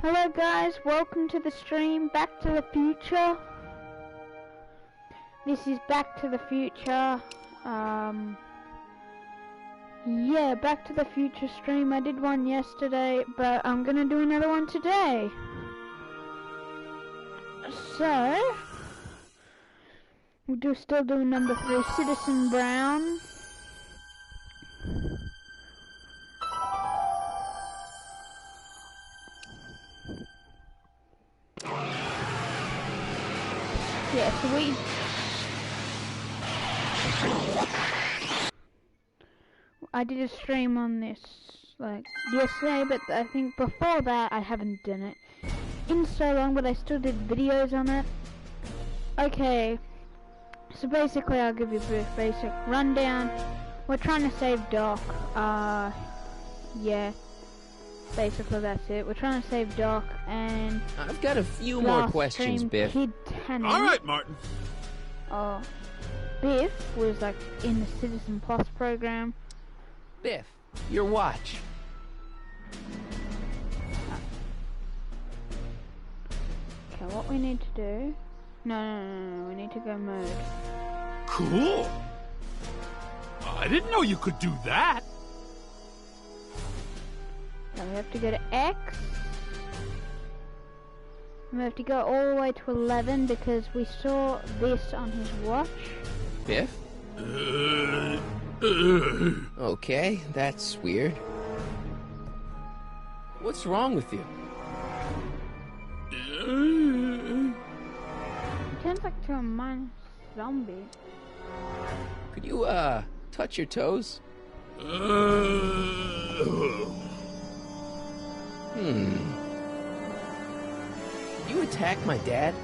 Hello guys, welcome to the stream Back to the Future. This is Back to the Future. Yeah, Back to the Future stream. I did one yesterday, but I'm gonna do another one today. So, we'll still do number 3, Citizen Brown. Yeah, so I did a stream on this like yesterday, but I think before that I haven't done it in so long, but I still did videos on it. Okay, so basically I'll give you a basic rundown. We're trying to save Doc. Yeah, basically that's it. We're trying to save Doc, and I've got a few more questions, Biff. Kid Tannen. All right, Martin. Oh, Biff was like in the Citizen Plus program. Biff, your watch. Okay, what we need to do... No, we need to go mode. Cool. I didn't know you could do that. So we have to go to X. We have to go all the way to 11 because we saw this on his watch. Biff? Okay, that's weird. What's wrong with you? He turns like to a minus zombie. Could you, touch your toes? You attacked my dad?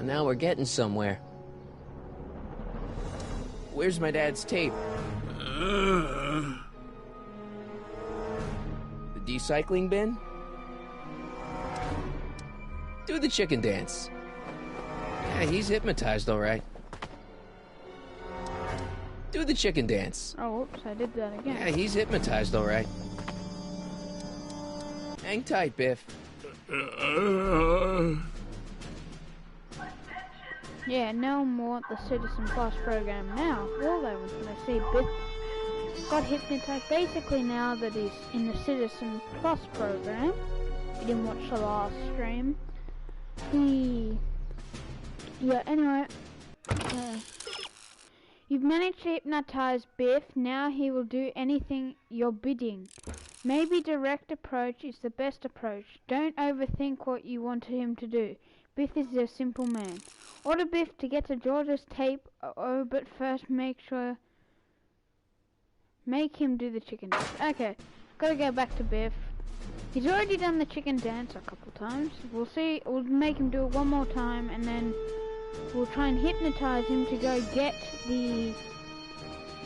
Now we're getting somewhere. Where's my dad's tape? The decycling bin? Do the chicken dance. Yeah, he's hypnotized, all right. Do the chicken dance. Oh, whoops, I did that again. Yeah, he's hypnotized, all right. Hang tight, Biff. Yeah, no more the Citizen Plus program now. All I was gonna say, Biff got hypnotized. Basically, now that he's in the Citizen Plus program, you didn't watch the last stream. Yeah, anyway. You've managed to hypnotize Biff. Now he will do anything you're bidding. Maybe direct approach is the best approach. Don't overthink what you want him to do. Biff is a simple man. Order Biff to get to George's tape, but first make him do the chicken dance. Okay, gotta go back to Biff. He's already done the chicken dance a couple times. We'll see, we'll make him do it one more time, and then we'll try and hypnotize him to go get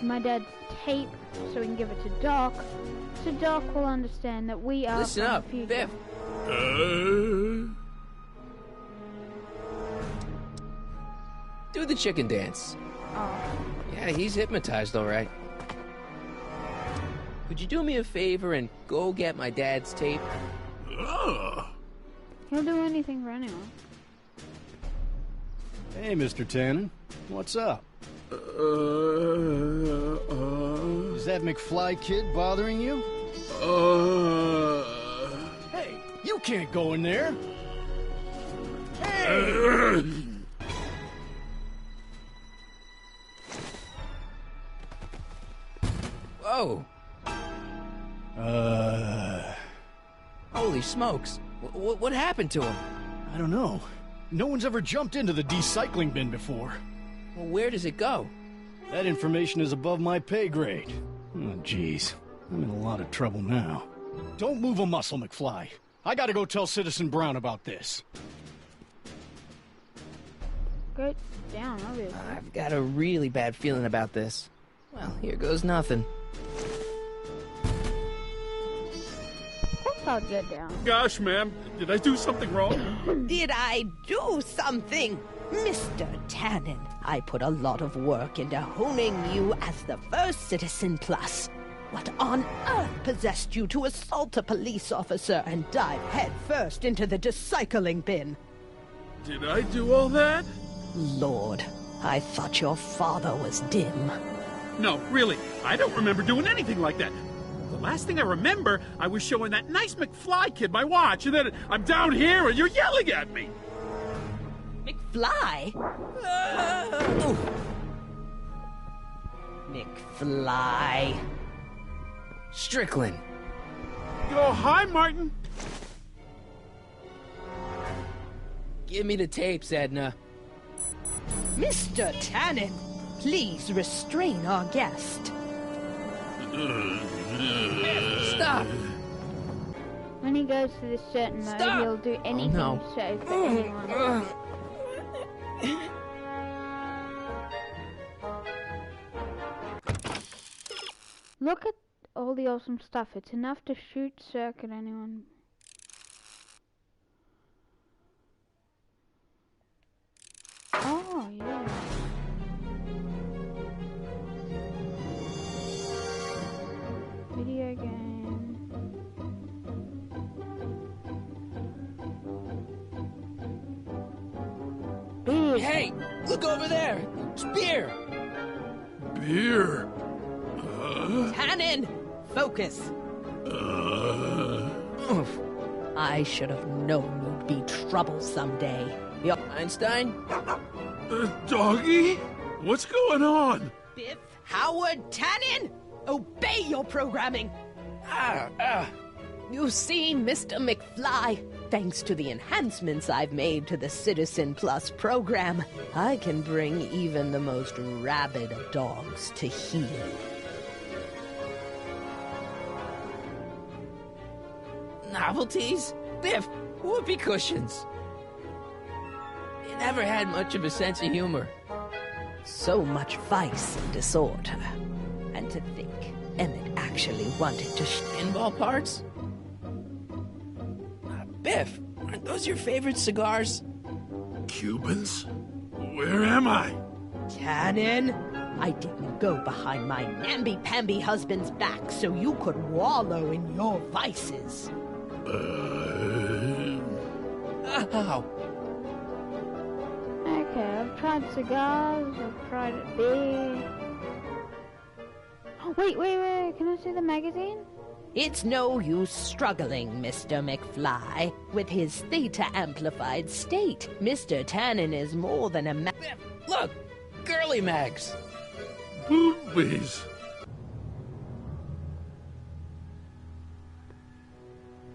my dad's tape so we can give it to Doc. So Doc will understand that we are Listen up, the future. Biff. Do the chicken dance. Oh. Yeah, he's hypnotized, all right. Could you do me a favor and go get my dad's tape? He'll do anything for anyone. Hey, Mr. Tannen. What's up? Is that McFly kid bothering you? Hey, you can't go in there! Hey! Whoa! Holy smokes! What happened to him? I don't know. No one's ever jumped into the decycling bin before. Well, where does it go? That information is above my pay grade. Oh, jeez. I'm in a lot of trouble now. Don't move a muscle, McFly. I gotta go tell Citizen Brown about this. Go down, obviously. I've got a really bad feeling about this. Well, here goes nothing. I'll get down. Gosh, ma'am, did I do something wrong? Did I do something? Mr. Tannen, I put a lot of work into honing you as the first Citizen Plus. What on earth possessed you to assault a police officer and dive headfirst into the recycling bin? Did I do all that? Lord, I thought your father was dim. No, really, I don't remember doing anything like that. The last thing I remember, I was showing that nice McFly kid my watch, and then I'm down here and you're yelling at me. McFly? McFly. Strickland. Oh, hi, Martin. Give me the tapes, Edna. Mr. Tannen, please restrain our guest. Stop! When he goes to this certain mode, Stop! he'll do anything no. so for anyone. Look at all the awesome stuff. It's enough to shoot circuit anyone. Oh, yeah. Video game. Beer. Hey, look over there! It's beer! Beer. Tannen, focus. Oof. I should have known you'd be trouble someday. Einstein? Doggy? What's going on? Biff Howard Tannen, obey your programming. You see, Mr. McFly, thanks to the enhancements I've made to the Citizen Plus program, I can bring even the most rabid of dogs to heel. Novelties? Biff, whoopee cushions. You never had much of a sense of humor. So much vice and disorder. And to think Emmett actually wanted to Pinball parts? Biff, aren't those your favorite cigars? Cubans? Where am I? Tannen, I didn't go behind my namby-pamby husband's back so you could wallow in your vices. Ow. Okay, I've tried cigars, I've tried beer. Oh, wait, can I see the magazine? It's no use struggling, Mr. McFly. With his theta-amplified state, Mr. Tannen is more than a Biff, look! Girly mags! Boobies.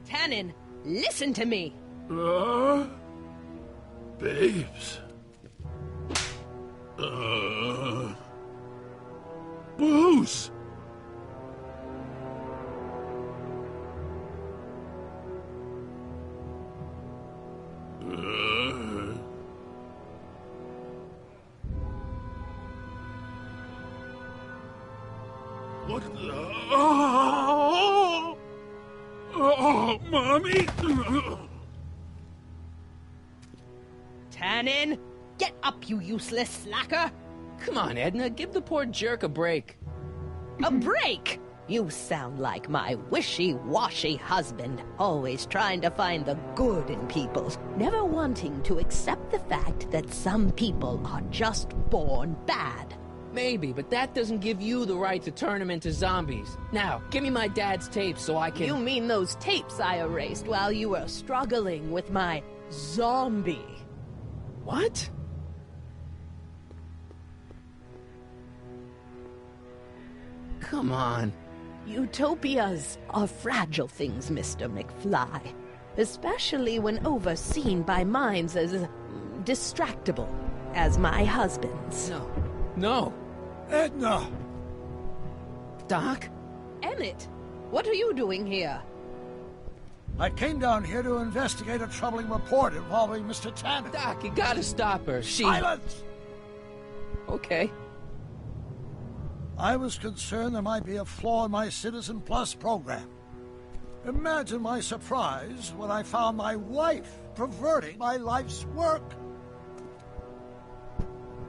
Tannen, listen to me. Babes. Booze. What the? Oh, Mommy! Tannen, get up, you useless slacker. Come on, Edna, give the poor jerk a break. A break? You sound like my wishy-washy husband, always trying to find the good in people, never wanting to accept the fact that some people are just born bad. Maybe, but that doesn't give you the right to turn them into zombies. Now, give me my dad's tapes so I can... You mean those tapes I erased while you were struggling with my zombie? What? Come on. Utopias are fragile things, Mr. McFly. Especially when overseen by minds as distractible as my husband's. No. Edna! Doc? Emmett, what are you doing here? I came down here to investigate a troubling report involving Mr. Tannen. Doc, you gotta stop her. Silence! Okay. I was concerned there might be a flaw in my Citizen Plus program. Imagine my surprise when I found my wife perverting my life's work.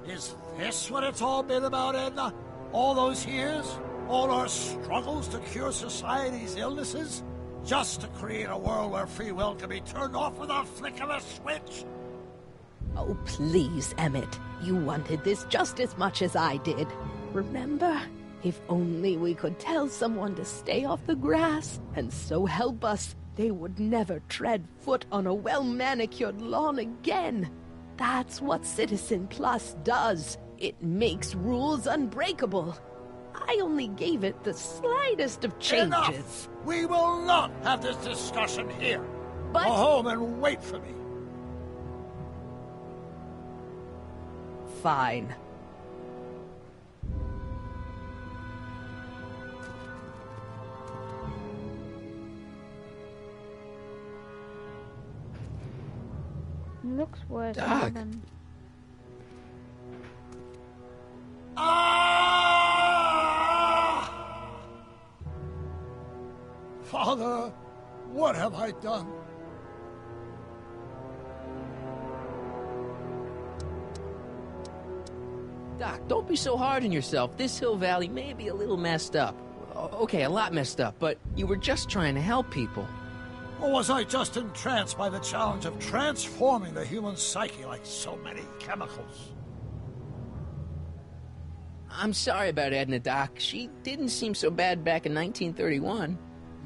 Is this what it's all been about, Edna? All those years? All our struggles to cure society's illnesses? Just to create a world where free will can be turned off with a flick of a switch? Oh, please, Emmett. You wanted this just as much as I did. Remember? If only we could tell someone to stay off the grass, and so help us, they would never tread foot on a well-manicured lawn again. That's what Citizen Plus does. It makes rules unbreakable. I only gave it the slightest of changes. Enough! We will not have this discussion here. But... Go home and wait for me. Fine. Looks worse Doc. than... Ah! Father, what have I done? Doc, don't be so hard on yourself. This Hill Valley may be a little messed up. Okay, a lot messed up, but you were just trying to help people. Or was I just entranced by the challenge of transforming the human psyche like so many chemicals? I'm sorry about Edna, Doc. She didn't seem so bad back in 1931.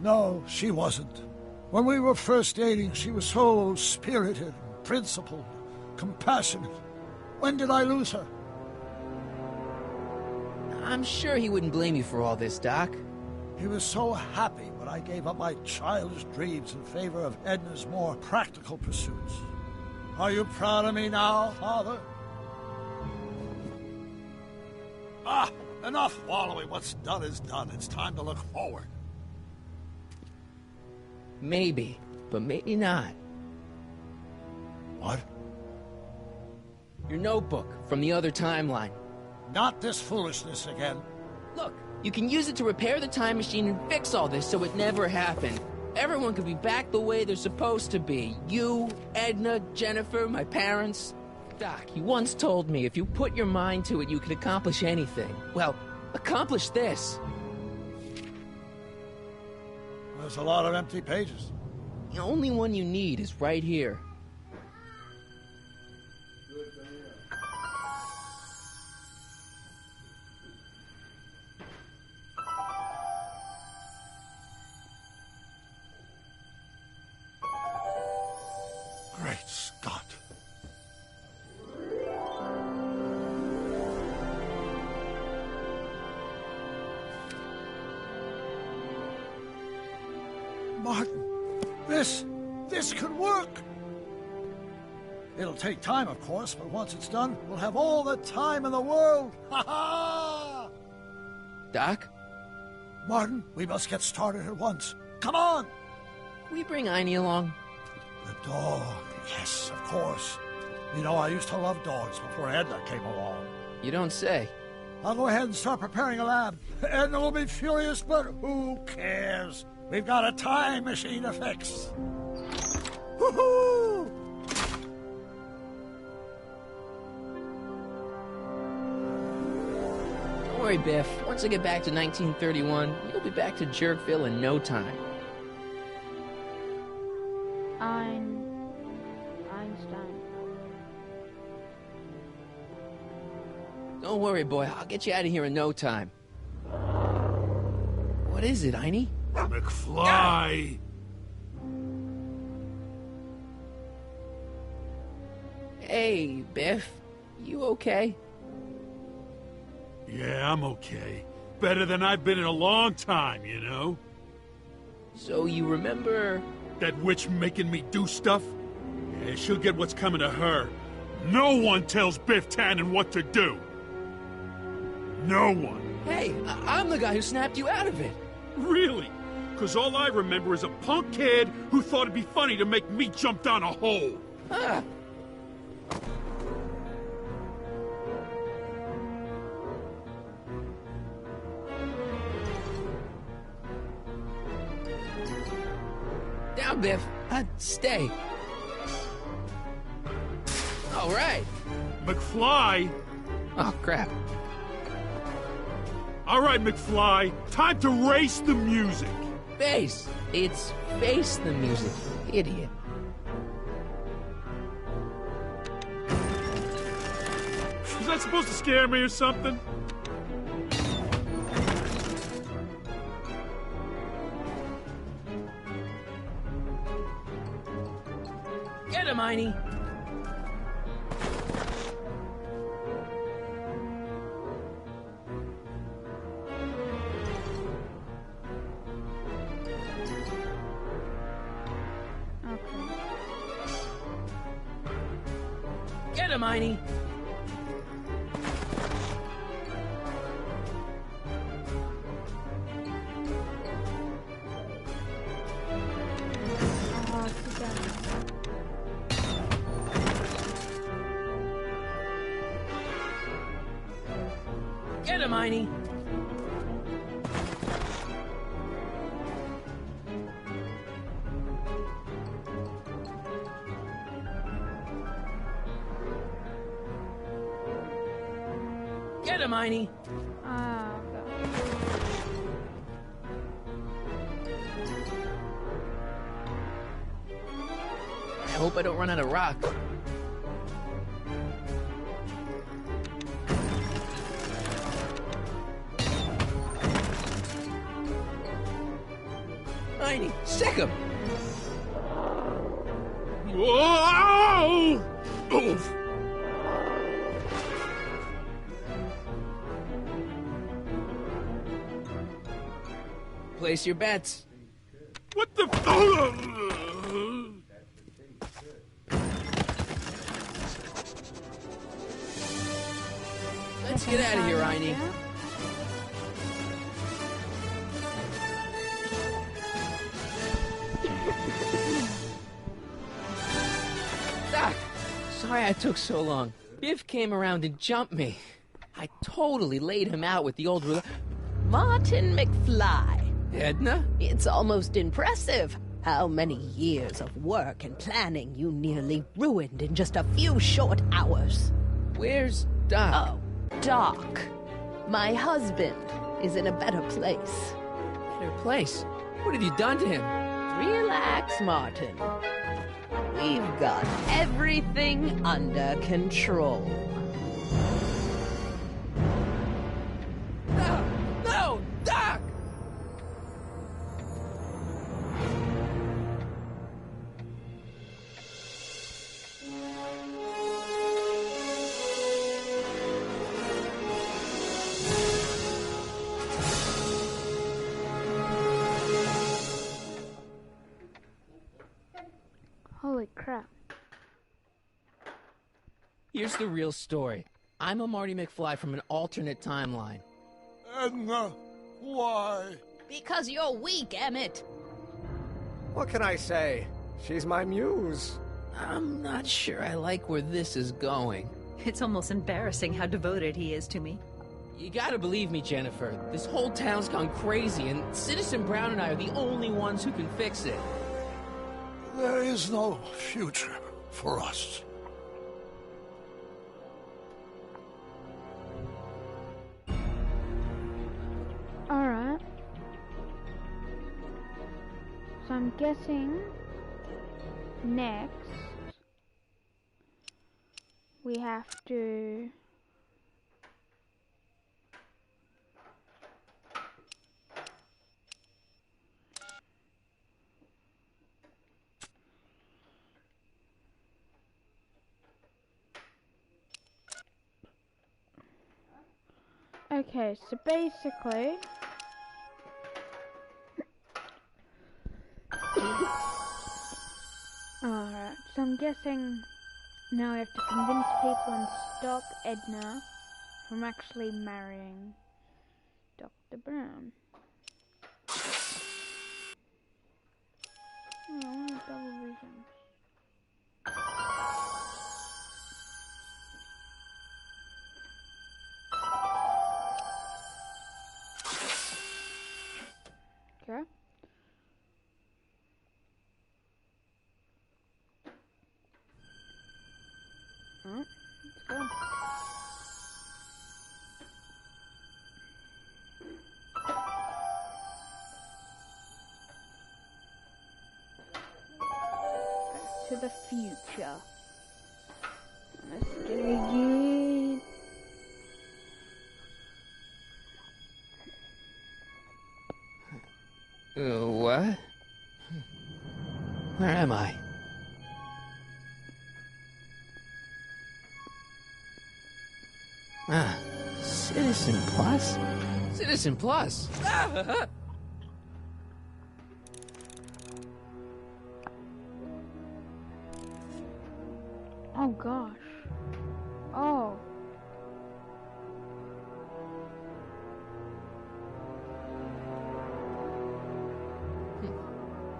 No, she wasn't. When we were first dating, she was so spirited, principled, compassionate. When did I lose her? I'm sure he wouldn't blame you for all this, Doc. He was so happy when I gave up my childish dreams in favor of Edna's more practical pursuits. Are you proud of me now, Father? Ah, enough wallowing. What's done is done. It's time to look forward. Maybe, but maybe not. What? Your notebook from the other timeline. Not this foolishness again. Look, you can use it to repair the time machine and fix all this so it never happened. Everyone could be back the way they're supposed to be. You, Edna, Jennifer, my parents. Doc, you once told me if you put your mind to it, you could accomplish anything. Well, accomplish this. There's a lot of empty pages. The only one you need is right here. Great Scott. Martin, this could work. It'll take time, of course, but once it's done, we'll have all the time in the world. Ha ha! Doc, Martin, we must get started at once. Come on! can we bring Einie along? The dog. Yes, of course. You know, I used to love dogs before Edna came along. You don't say. I'll go ahead and start preparing a lab. Edna will be furious, but who cares? We've got a time machine to fix. Woohoo! Don't worry, Biff. Once I get back to 1931, you'll be back to Jerkville in no time. Einstein. Don't worry, boy. I'll get you out of here in no time. What is it, Einie? McFly! Hey, Biff. You okay? Yeah, I'm okay. Better than I've been in a long time, you know? So you remember... That witch making me do stuff? Yeah, she'll get what's coming to her. No one tells Biff Tannen what to do. No one. Hey, I'm the guy who snapped you out of it. Really? Because all I remember is a punk kid who thought it'd be funny to make me jump down a hole. Ah. Down, Biff. Stay. All right. McFly, Oh, crap. All right, McFly, time to race the music. Face. It's face the music, idiot. Is that supposed to scare me or something? Get him, Heine. Get him, Heine. Get him, Heine. Get him, Heine. Ah, I hope I don't run out of rock. Heine, sick him. Whoa! Oof. Place your bets. What the Let's get out of here, Heine. Doc, sorry I took so long. Biff came around and jumped me. I totally laid him out with the old Martin McFly. Edna? It's almost impressive how many years of work and planning you nearly ruined in just a few short hours. Where's Doc? Oh, Doc. My husband is in a better place. Better place. What have you done to him? Relax, Martin. We've got everything under control. No! No! Doc! holy crap. Here's the real story. I'm a Marty McFly from an alternate timeline. Edna, why? Because you're weak, Emmett. What can I say? She's my muse. I'm not sure I like where this is going. It's almost embarrassing how devoted he is to me. You gotta believe me, Jennifer. This whole town's gone crazy, and Citizen Brown and I are the only ones who can fix it. There is no future for us. Alright. So I'm guessing next we have to okay, so basically alright, so I'm guessing now we have to convince people and stop Edna from actually marrying Dr. Brown. Oh, I want double vision. Okay. Alright, let's go. to the future. Let's get it. What? Where am I? Ah, Citizen Plus? Citizen Plus! Ah! Oh gosh. Oh.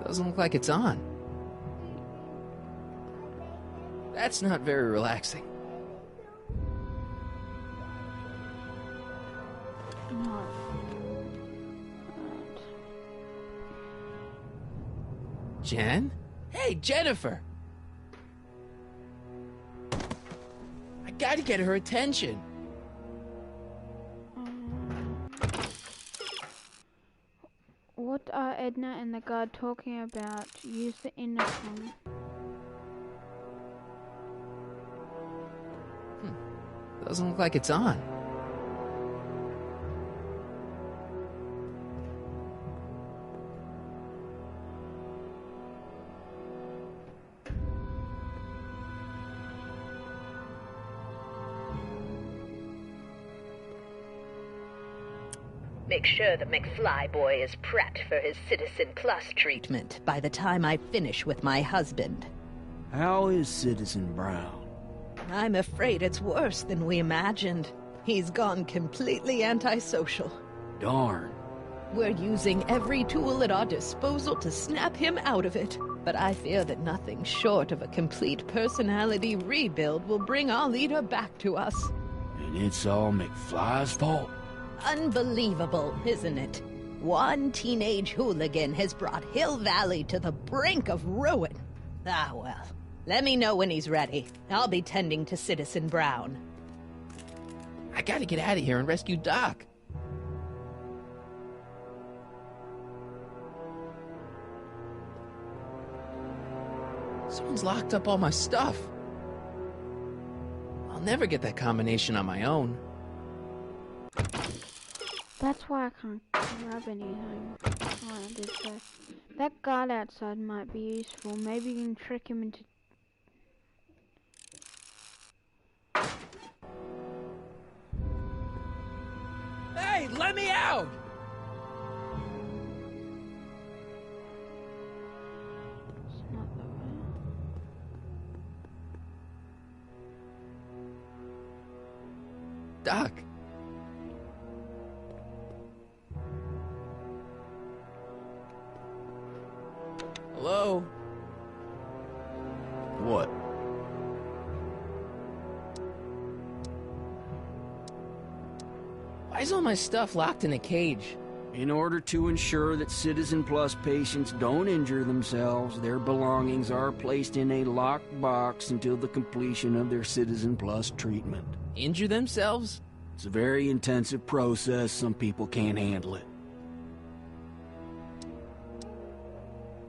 Doesn't look like it's on. That's not very relaxing. No. Jen? Hey, Jennifer! I gotta get her attention. What are Edna and the guard talking about? Use the intercom. Doesn't look like it's on. Make sure the McFly boy is prepped for his Citizen Plus treatment by the time I finish with my husband. How is Citizen Brown? I'm afraid it's worse than we imagined. He's gone completely antisocial. Darn. We're using every tool at our disposal to snap him out of it. But I fear that nothing short of a complete personality rebuild will bring our leader back to us. And it's all McFly's fault? Unbelievable, isn't it? One teenage hooligan has brought Hill Valley to the brink of ruin. Ah, well. Let me know when he's ready. I'll be tending to Citizen Brown. I gotta get out of here and rescue Doc. Someone's locked up all my stuff. I'll never get that combination on my own. That's why I can't grab anything. Oh, I did say. That guard outside might be useful. Maybe you can trick him into... Hey, let me out! It's not the way. Doc. Hello? What? Why is all my stuff locked in a cage? In order to ensure that Citizen Plus patients don't injure themselves, their belongings are placed in a locked box until the completion of their Citizen Plus treatment. Injure themselves? It's a very intensive process. Some people can't handle it.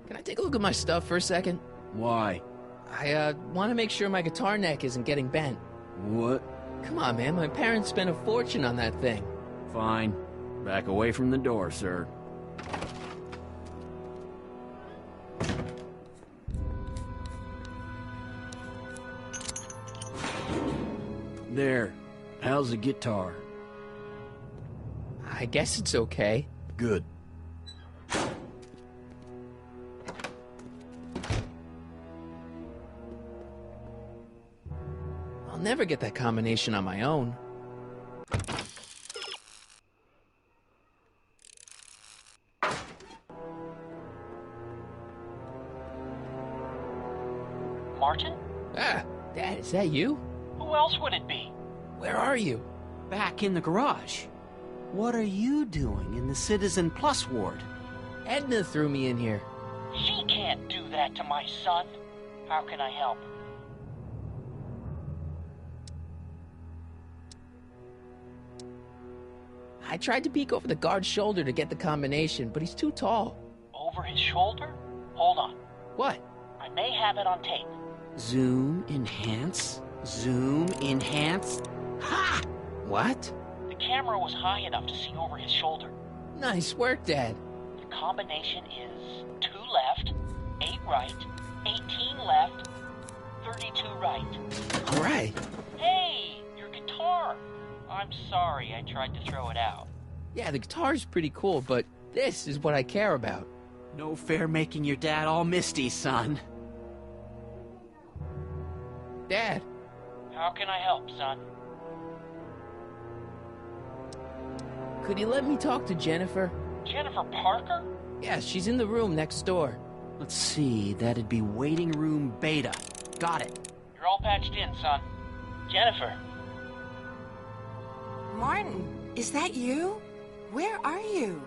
Can I take a look at my stuff for a second? Why? I, want to make sure my guitar neck isn't getting bent. What? Come on, man. My parents spent a fortune on that thing. Fine. Back away from the door, sir. There. How's the guitar? I guess it's okay. Good. I'll never get that combination on my own. Martin? Ah, Dad, is that you? Who else would it be? Where are you? Back in the garage. What are you doing in the Citizen Plus ward? Edna threw me in here. She can't do that to my son. How can I help? I tried to peek over the guard's shoulder to get the combination, but he's too tall. Over his shoulder? Hold on. What? I may have it on tape. Zoom, enhance, zoom, enhance. Ha! What? The camera was high enough to see over his shoulder. Nice work, Dad. The combination is 2 left, 8 right, 18 left, 32 right. All right. Hey, your guitar! I'm sorry I tried to throw it out. Yeah, the guitar's pretty cool, but this is what I care about. No fair making your dad all misty, son. Dad. How can I help, son? Could you let me talk to Jennifer? Jennifer Parker? Yeah, she's in the room next door. Let's see, that'd be waiting room beta. Got it. You're all patched in, son. Jennifer. Martin, is that you? Where are you?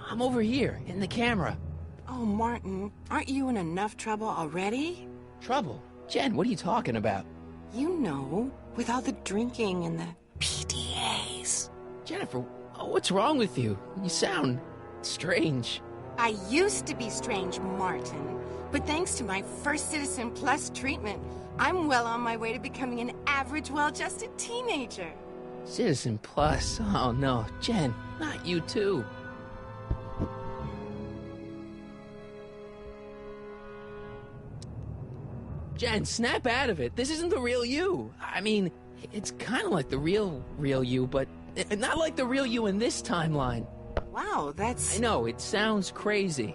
I'm over here, in the camera. Oh, Martin, aren't you in enough trouble already? Trouble? Jen, what are you talking about? You know, with all the drinking and the PDAs. Jennifer, what's wrong with you? You sound strange. I used to be strange, Martin, but thanks to my First Citizen Plus treatment, I'm well on my way to becoming an average, well-adjusted teenager. Citizen Plus? Oh no, Jen, not you too. Jen, snap out of it. This isn't the real you. I mean, it's kind of like the real you, but not like the real you in this timeline. Wow, that's... I know, it sounds crazy.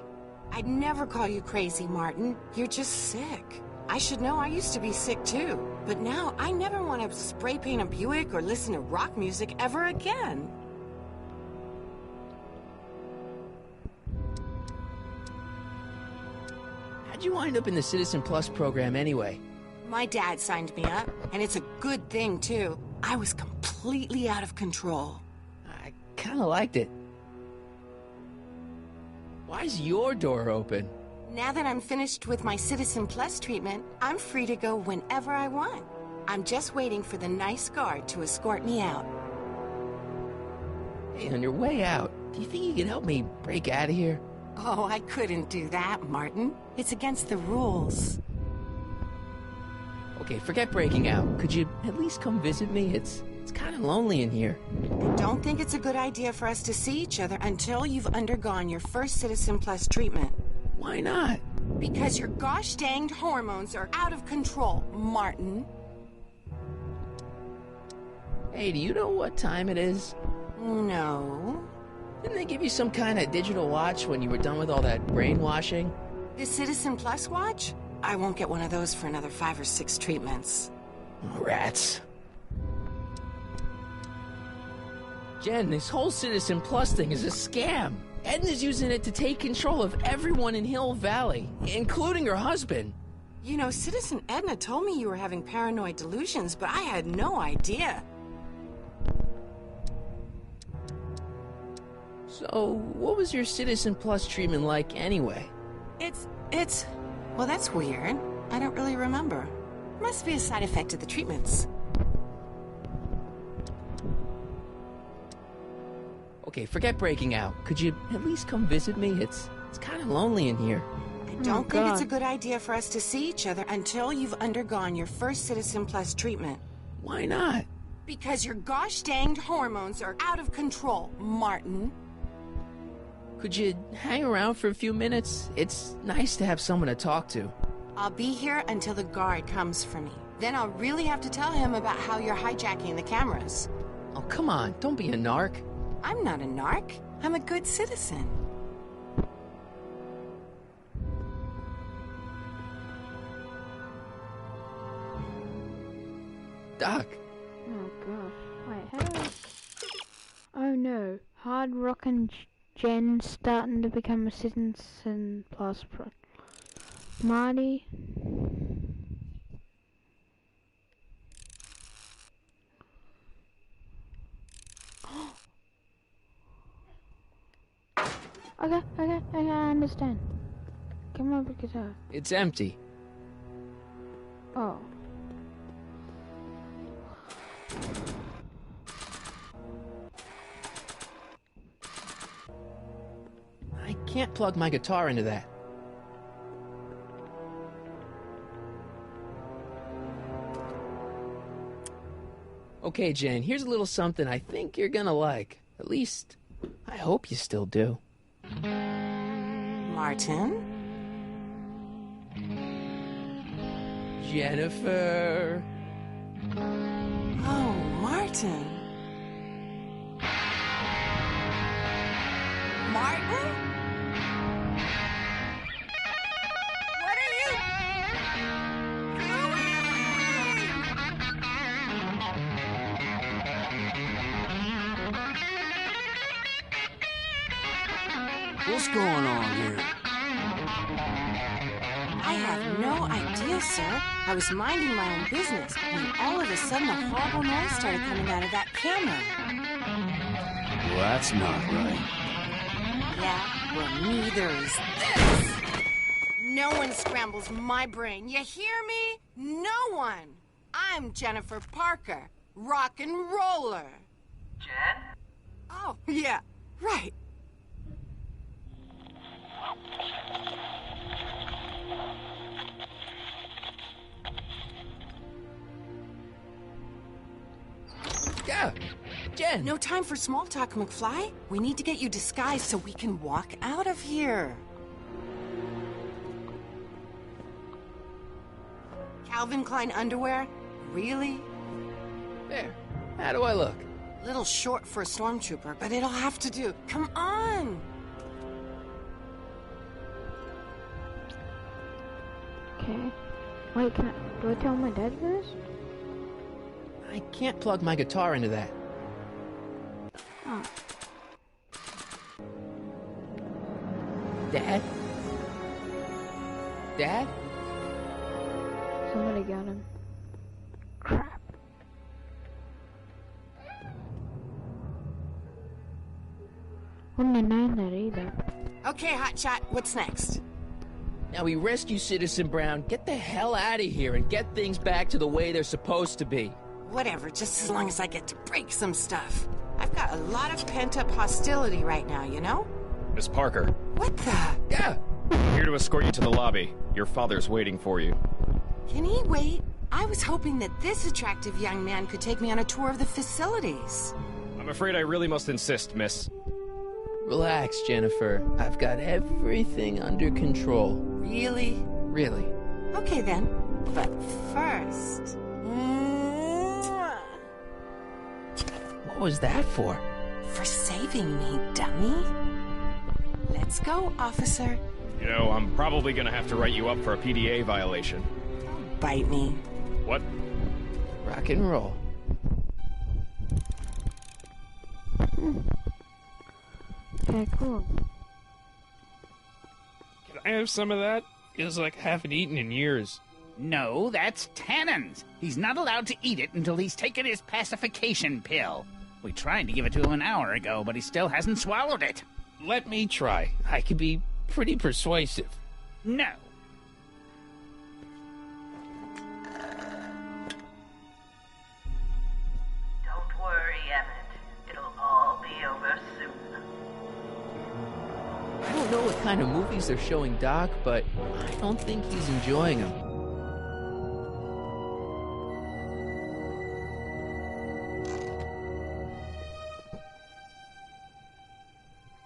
I'd never call you crazy, Martin. You're just sick. I should know, I used to be sick too. But now, I never want to spray paint a Buick or listen to rock music ever again. How'd you wind up in the Citizen Plus program anyway? My dad signed me up, and it's a good thing too. I was completely out of control. I kinda liked it. Why's your door open? Now that I'm finished with my Citizen Plus treatment, I'm free to go whenever I want. I'm just waiting for the nice guard to escort me out. Hey, on your way out, do you think you can help me break out of here? Oh, I couldn't do that, Martin. It's against the rules. Okay, forget breaking out. Could you at least come visit me? It's kind of lonely in here. I don't think it's a good idea for us to see each other until you've undergone your first Citizen Plus treatment. Why not? Because your gosh danged hormones are out of control, Martin. Hey, do you know what time it is? No. Didn't they give you some kind of digital watch when you were done with all that brainwashing? The Citizen Plus watch? I won't get one of those for another 5 or 6 treatments. Rats. Jen, this whole Citizen Plus thing is a scam. Edna's using it to take control of everyone in Hill Valley, including her husband. You know, Citizen Edna told me you were having paranoid delusions, but I had no idea. So, what was your Citizen Plus treatment like anyway? Well, that's weird. I don't really remember. Must be a side effect of the treatments. Okay, forget breaking out. Could you at least come visit me? It's kind of lonely in here. I don't think it's a good idea for us to see each other until you've undergone your first Citizen Plus treatment. Why not? Because your gosh danged hormones are out of control, Martin. Could you hang around for a few minutes? It's nice to have someone to talk to. I'll be here until the guard comes for me. Then I'll really have to tell him about how you're hijacking the cameras. Oh, come on. Don't be a narc. I'm not a narc. I'm a good citizen. Doc. Oh gosh. Wait, how do I... Oh no. Hard Rockin' Jen starting to become a Citizen Plus pro. Marty. Okay, I understand. Come on, pick it up. It's empty. Oh. I can't plug my guitar into that. Okay, Jen, here's a little something I think you're gonna like. At least, I hope you still do. Martin? Jennifer. Oh, Martin. Martin? What are you What's going on here? I have no idea, sir. I was minding my own business when all of a sudden a horrible noise started coming out of that camera. Well, that's not right. Yeah, well, neither is this. No one scrambles my brain. You hear me? No one. I'm Jennifer Parker, rock and roller. Jen? Oh, yeah, right. Yeah, Jen. No time for small talk, McFly. We need to get you disguised so we can walk out of here. Calvin Klein underwear? Really? There. How do I look? Little short for a stormtrooper, but it'll have to do. Come on! Okay. Wait, do I tell my dad first? I can't plug my guitar into that. Oh. Dad? Dad? Somebody got him. Crap. Wouldn't have known that either. Okay, Hotshot, what's next? Now we rescue Citizen Brown, get the hell out of here, and get things back to the way they're supposed to be. Whatever, just as long as I get to break some stuff. I've got a lot of pent-up hostility right now, you know? Miss Parker. What the? Yeah. I'm here to escort you to the lobby. Your father's waiting for you. Can he wait? I was hoping that this attractive young man could take me on a tour of the facilities. I'm afraid I really must insist, miss. Relax, Jennifer. I've got everything under control. Really? Really. Okay then. But first... What was that for? For saving me, dummy. Let's go, officer. You know, I'm probably gonna have to write you up for a PDA violation. Bite me. What? Rock and roll. Okay, cool. Can I have some of that? Feels like I haven't eaten in years. No, that's Tannen's. He's not allowed to eat it until he's taken his pacification pill. We tried to give it to him an hour ago, but he still hasn't swallowed it. Let me try. I can be pretty persuasive. No. Don't worry, Emmett. It'll all be over soon. I don't know what kind of movies they're showing Doc, but I don't think he's enjoying them.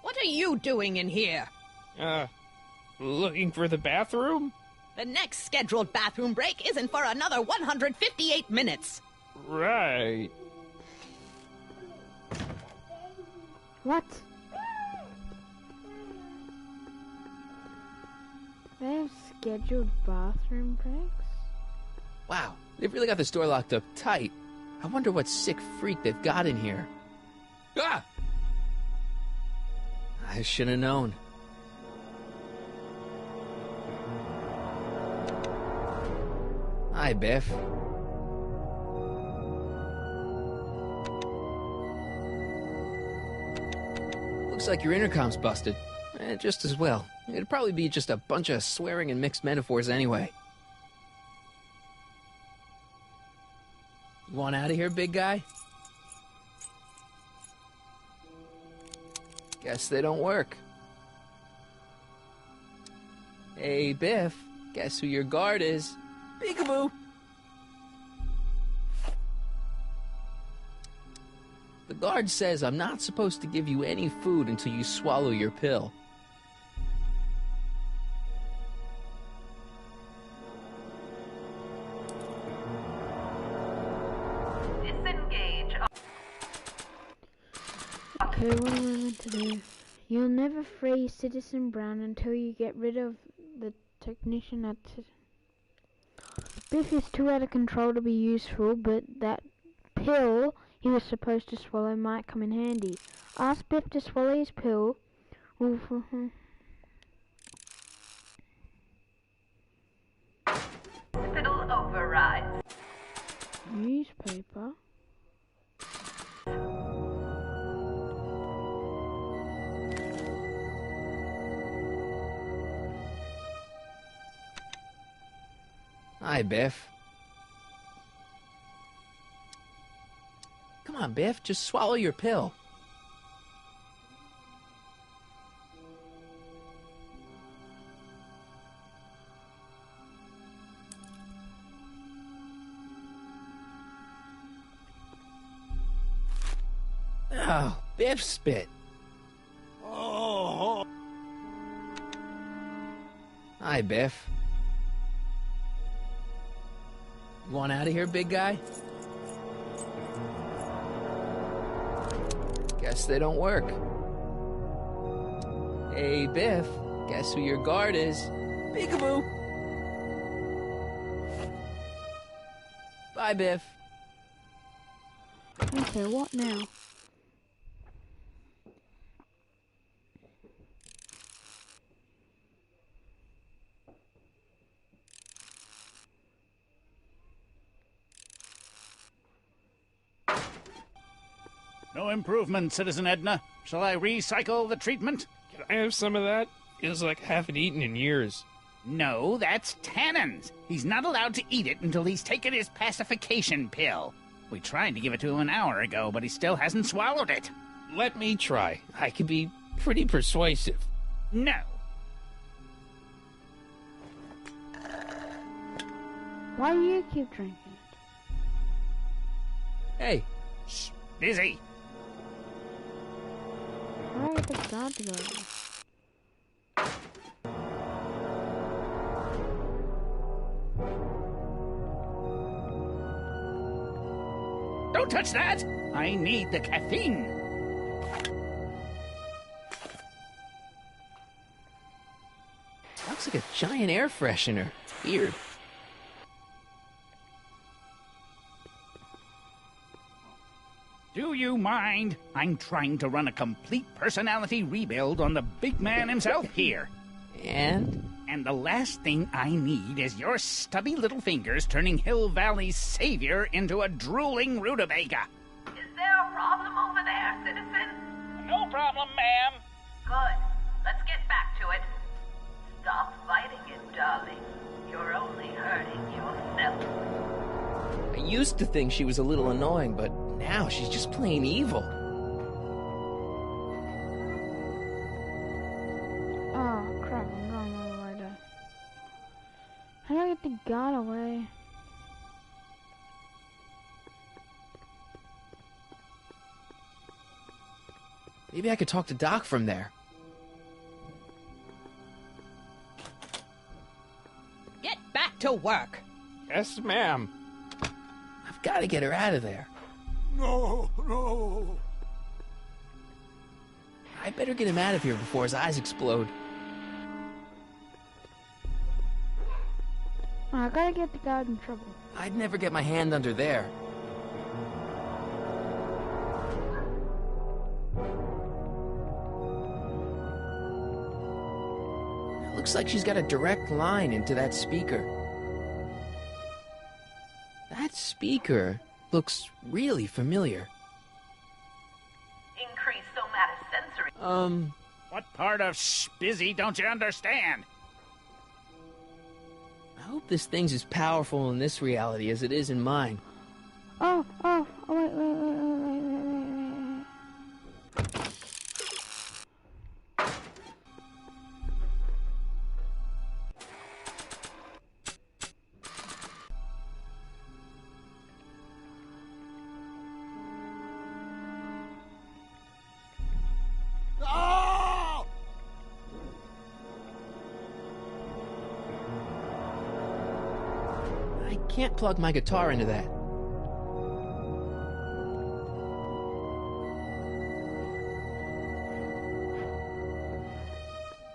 What are you doing in here? Looking for the bathroom? The next scheduled bathroom break isn't for another 158 minutes. Right. What? They have scheduled bathroom breaks? Wow, they've really got the store locked up tight. I wonder what sick freak they've got in here. Ah! I should have known. Hi, Biff. Looks like your intercom's busted. Just as well. It'd probably be just a bunch of swearing and mixed metaphors anyway. You want out of here, big guy? Guess they don't work. Hey, Biff. Guess who your guard is? Peekaboo! The guard says I'm not supposed to give you any food until you swallow your pill. Disengage. Okay, what am I meant to do? You'll never free Citizen Brown until you get rid of the technician at... Biff is too out of control to be useful, but that pill he was supposed to swallow might come in handy. Ask Biff to swallow his pill. Hospital override. Newspaper? Hi, Biff. Come on, Biff, just swallow your pill. Oh, Biff spit. Oh. Hi, Biff. You want out of here, big guy? Guess they don't work. Hey, Biff, guess who your guard is? Peekaboo! Bye, Biff. Okay, what now? No improvement, Citizen Edna. Shall I recycle the treatment? Can I have some of that? Feels like I haven't eaten in years. No, that's Tannen's. He's not allowed to eat it until he's taken his pacification pill. We tried to give it to him an hour ago, but he still hasn't swallowed it. Let me try. I can be pretty persuasive. No. Why do you keep drinking it? Hey. Shh. Busy. Why are the guard to go there? Don't touch that! I need the caffeine. Looks like a giant air freshener. Weird. Do you mind? I'm trying to run a complete personality rebuild on the big man himself here. And? And the last thing I need is your stubby little fingers turning Hill Valley's savior into a drooling rutabaga. Is there a problem over there, citizen? No problem, ma'am. Good. Let's get back to it. Stop fighting it, darling. You're only hurting yourself. I used to think she was a little annoying, but now she's just plain evil. Oh, crap, I'm going all the way down. How do I get the guard away? Maybe I could talk to Doc from there. Get back to work. Yes, ma'am. I've got to get her out of there. No, no. I better get him out of here before his eyes explode. I gotta get the guard in trouble. I'd never get my hand under there. It looks like she's got a direct line into that speaker. That speaker looks really familiar. Increase somatosensory. What part of busy don't you understand? I hope this thing's as powerful in this reality as it is in mine. Oh, wait. I can't plug my guitar into that.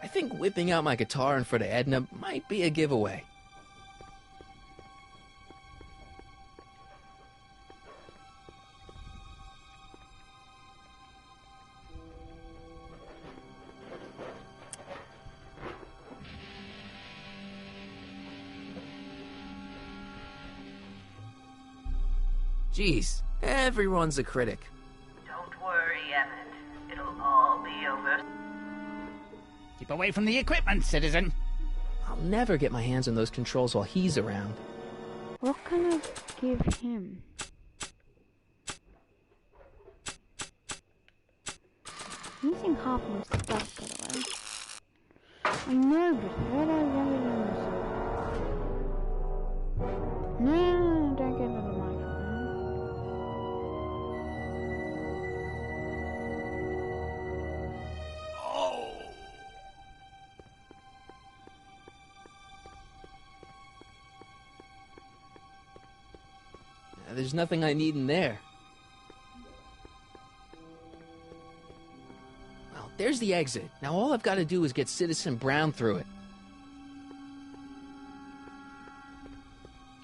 I think whipping out my guitar in front of Edna might be a giveaway. Jeez, everyone's a critic. Don't worry, Emmett. It'll all be over. Keep away from the equipment, citizen. I'll never get my hands on those controls while he's around. What can I give him? I'm using half my stuff, by the way. I know, but how do I really do this? No, don't get another microphone. There's nothing I need in there. Well, there's the exit. Now all I've got to do is get Citizen Brown through it.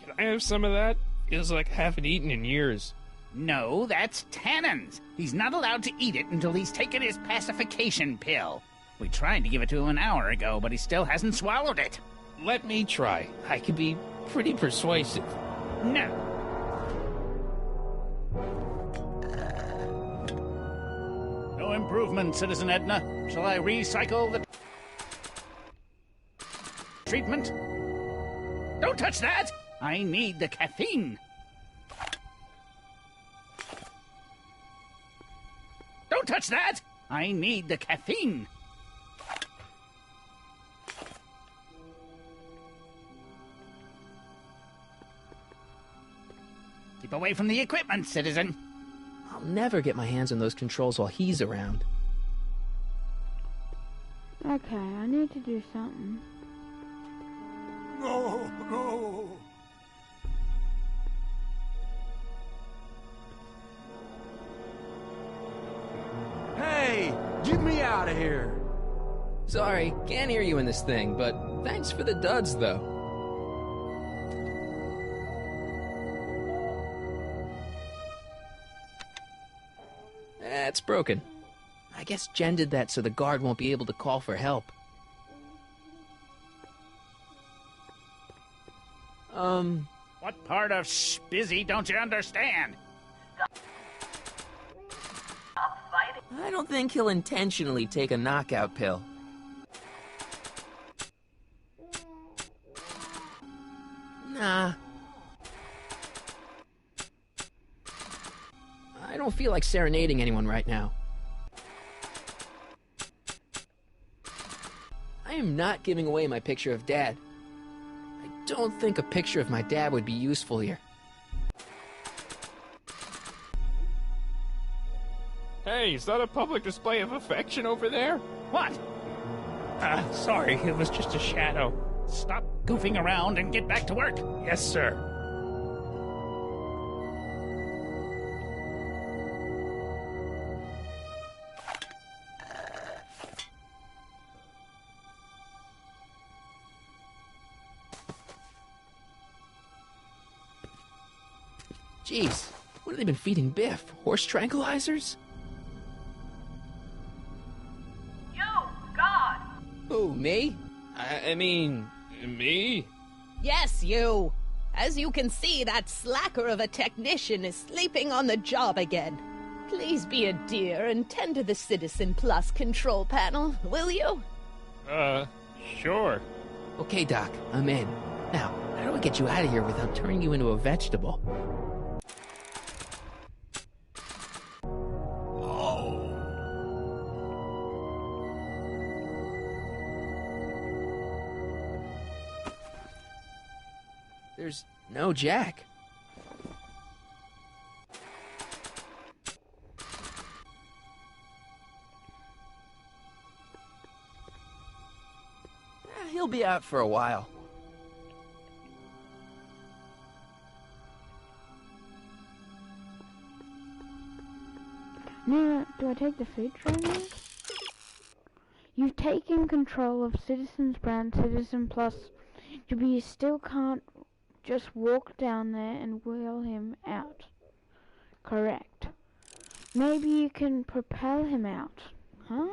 Can I have some of that? Feels like I haven't eaten in years. No, that's Tannen's. He's not allowed to eat it until he's taken his pacification pill. We tried to give it to him an hour ago, but he still hasn't swallowed it. Let me try. I can be pretty persuasive. No. No improvement, Citizen Edna. Shall I recycle the treatment? Don't touch that! I need the caffeine. Don't touch that! I need the caffeine. Keep away from the equipment, citizen. I'll never get my hands on those controls while he's around. Okay, I need to do something. No, no. Hey, get me out of here. Sorry, can't hear you in this thing, but thanks for the duds, though. It's broken. I guess Jen did that so the guard won't be able to call for help. What part of busy don't you understand? Stop fighting. I don't think he'll intentionally take a knockout pill. Nah. I don't feel like serenading anyone right now. I am not giving away my picture of Dad. I don't think a picture of my dad would be useful here. Hey, is that a public display of affection over there? What? Sorry, it was just a shadow. Stop goofing around and get back to work. Yes, sir. Jeez, what have they been feeding Biff? Horse tranquilizers? You, God! Who, me? I mean, me? Yes, you. As you can see, that slacker of a technician is sleeping on the job again. Please be a dear and tend to the Citizen Plus control panel, will you? Sure. Okay, Doc, I'm in. Now, how do I get you out of here without turning you into a vegetable? There's no Jack. He'll be out for a while. Now, do I take the food train now? You've taken control of Citizens Brown, Citizen Plus, but you still can't just walk down there and wheel him out. Correct. Maybe you can propel him out, huh?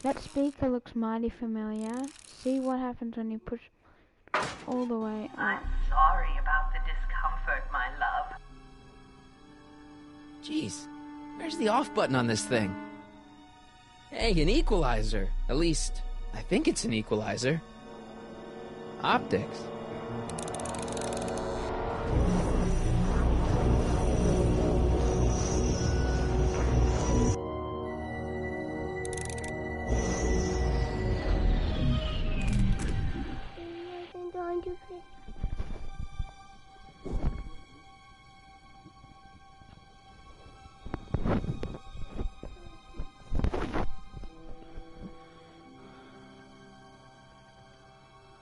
That speaker looks mighty familiar. See what happens when you push all the way up. I'm sorry about the discomfort, my love. Jeez, where's the off button on this thing? Hey, an equalizer. At least, I think it's an equalizer. Optics.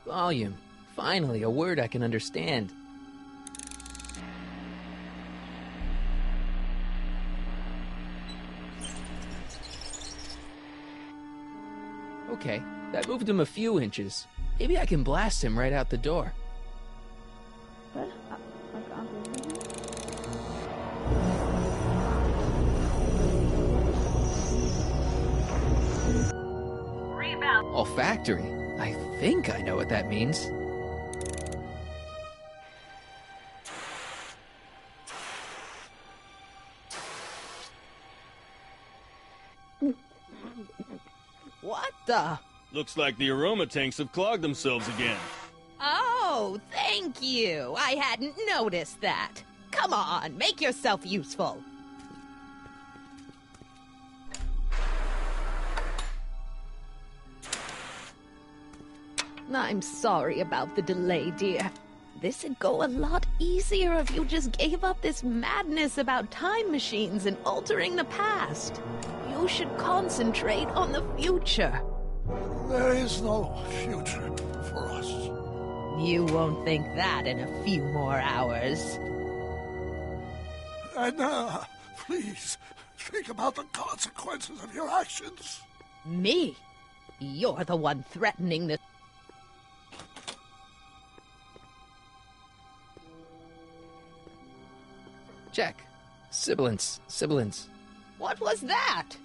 Volume. Finally, a word I can understand. Okay, that moved him a few inches. Maybe I can blast him right out the door. What? Rebound. Olfactory. I think I know what that means. What the? Looks like the aroma tanks have clogged themselves again. Oh, thank you. I hadn't noticed that. Come on, make yourself useful. I'm sorry about the delay, dear. This'd go a lot easier if you just gave up this madness about time machines and altering the past. You should concentrate on the future. There is no future for us. You won't think that in a few more hours. Edna, please, think about the consequences of your actions. Me? You're the one threatening the... Check. Sibilance. Sibilance. What was that?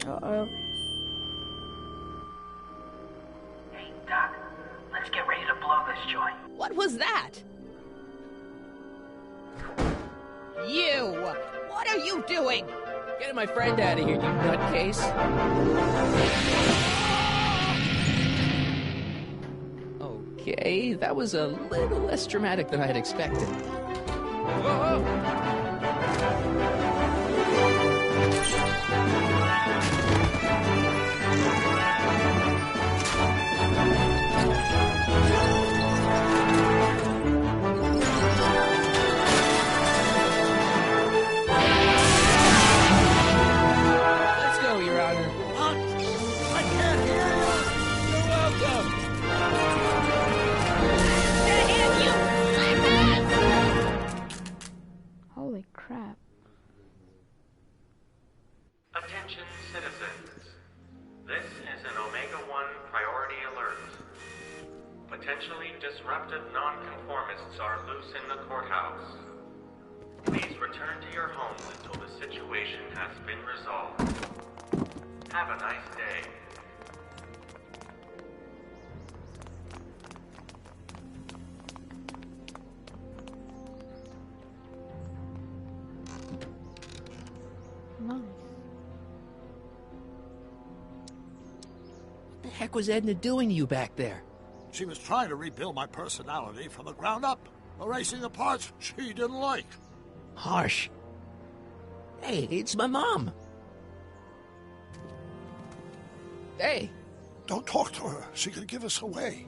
Uh-oh. Hey, Doc, let's get ready to blow this joint. What was that? You! What are you doing? Get my friend out of here, you nutcase. Okay, that was a little less dramatic than I had expected. Whoa! Let's go, Your Honor. What? I can't hear you. You're welcome. Holy crap. Attention citizens. This is an Omega-1 priority alert. Potentially disruptive nonconformists are loose in the courthouse. Please return to your homes until the situation has been resolved. Have a nice day. Nice. What the heck was Edna doing to you back there? She was trying to rebuild my personality from the ground up, erasing the parts she didn't like. Harsh. Hey, it's my mom. Hey. Don't talk to her. She could give us away.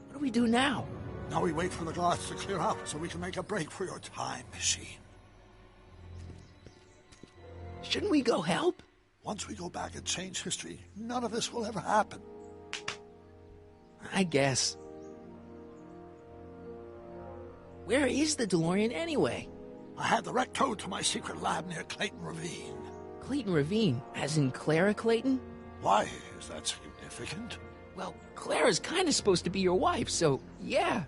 What do we do now? Now we wait for the guards to clear out so we can make a break for your time machine. Shouldn't we go help? Once we go back and change history, none of this will ever happen. I guess. Where is the DeLorean anyway? I had the wreck towed to my secret lab near Clayton Ravine. Clayton Ravine, as in Clara Clayton? Why is that significant? Well, Clara's kind of supposed to be your wife, so yeah.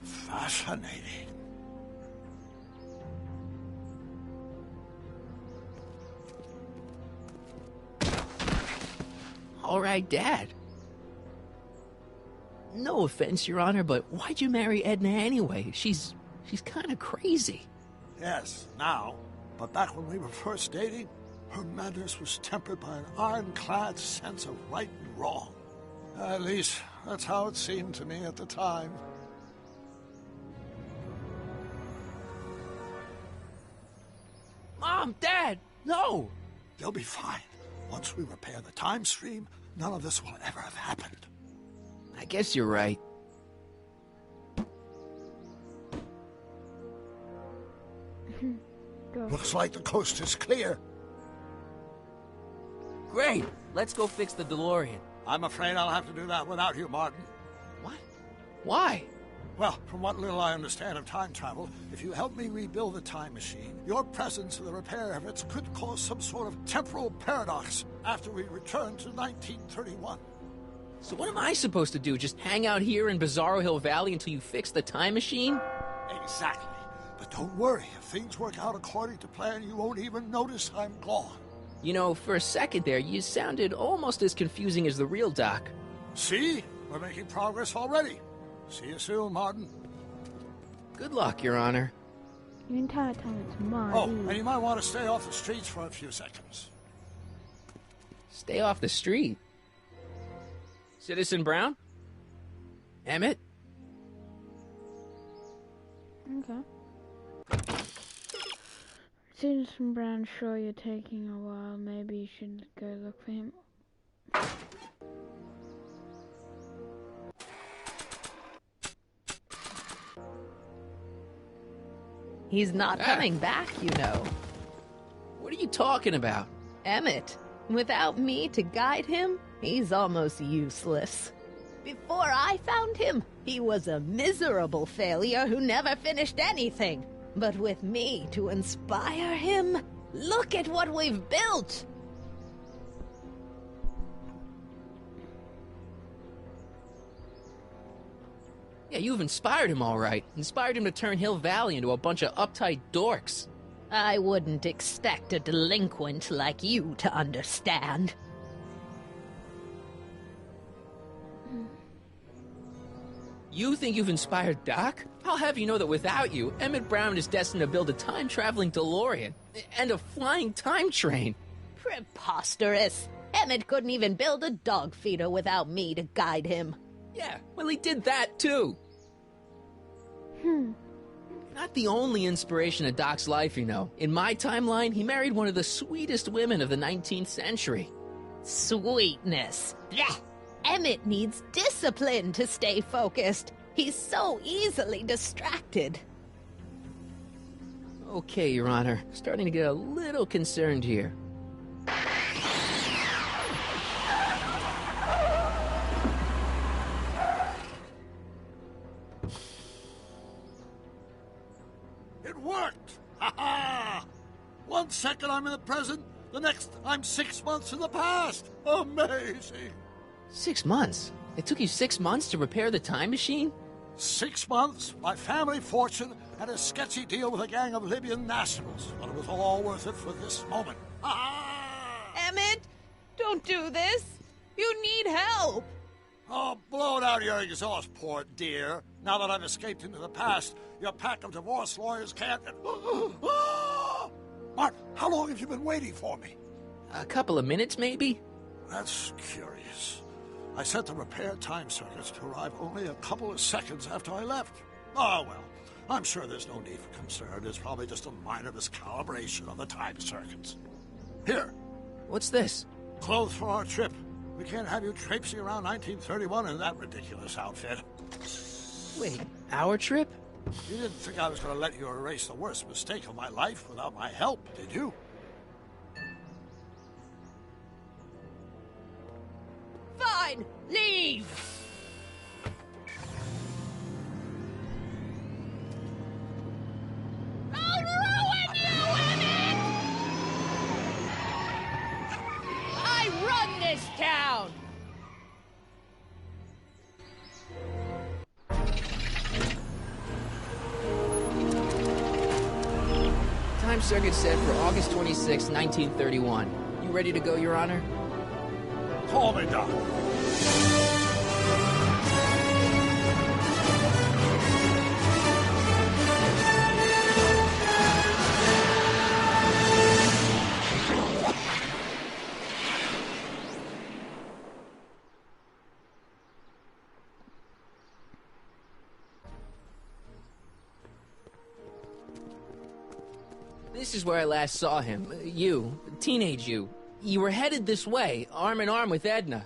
Fascinating. All right, Dad. No offense, Your Honor, but why'd you marry Edna anyway? She's kind of crazy. Yes, now. But back when we were first dating, her madness was tempered by an ironclad sense of right and wrong. At least, that's how it seemed to me at the time. Mom, Dad, no! They'll be fine. Once we repair the time stream, none of this will ever have happened. I guess you're right. Looks like the coast is clear. Great! Let's go fix the DeLorean. I'm afraid I'll have to do that without you, Martin. What? Why? Well, from what little I understand of time travel, if you help me rebuild the time machine, your presence in the repair efforts could cause some sort of temporal paradox after we return to 1931. So what am I supposed to do? Just hang out here in Bizarro Hill Valley until you fix the time machine? Exactly. But don't worry, if things work out according to plan, you won't even notice I'm gone. You know, for a second there, you sounded almost as confusing as the real Doc. See? We're making progress already. See you soon, Martin. Good luck, Your Honor. The entire time it's Marty. Oh, and you might want to stay off the streets for a few seconds. Stay off the street? Citizen Brown? Emmett? Okay. Citizen Brown, sure you're taking a while. Maybe you should go look for him. He's not coming back, you know. What are you talking about? Emmett. Without me to guide him, he's almost useless. Before I found him, he was a miserable failure who never finished anything. But with me to inspire him, look at what we've built! Yeah, you've inspired him all right. Inspired him to turn Hill Valley into a bunch of uptight dorks. I wouldn't expect a delinquent like you to understand. You think you've inspired Doc? I'll have you know that without you, Emmett Brown is destined to build a time-traveling DeLorean and a flying time train. Preposterous! Emmett couldn't even build a dog feeder without me to guide him. Yeah, well, he did that, too. You're not the only inspiration of Doc's life, you know. In my timeline, he married one of the sweetest women of the 19th century. Sweetness. Blech. Emmett needs discipline to stay focused. He's so easily distracted. Okay, Your Honor. Starting to get a little concerned here. It worked! Ha-ha! 1 second I'm in the present, the next I'm 6 months in the past. Amazing! 6 months? It took you 6 months to repair the time machine? 6 months, my family fortune, and a sketchy deal with a gang of Libyan nationals. But it was all worth it for this moment. Emmett, don't do this. You need help. Oh, blow it out of your exhaust, poor dear. Now that I've escaped into the past, your pack of divorce lawyers can't... Mark, how long have you been waiting for me? A couple of minutes, maybe? That's curious. I set the repair time circuits to arrive only a couple of seconds after I left. Oh, well, I'm sure there's no need for concern. It's probably just a minor miscalibration of the time circuits. Here. What's this? Clothes for our trip. We can't have you traipsing around 1931 in that ridiculous outfit. Wait, our trip? You didn't think I was going to let you erase the worst mistake of my life without my help, did you? Fine, leave. circuit set for August 26, 1931. You ready to go, Your Honor? Call me, Doc. This is where I last saw him. You, teenage you. You were headed this way, arm in arm with Edna.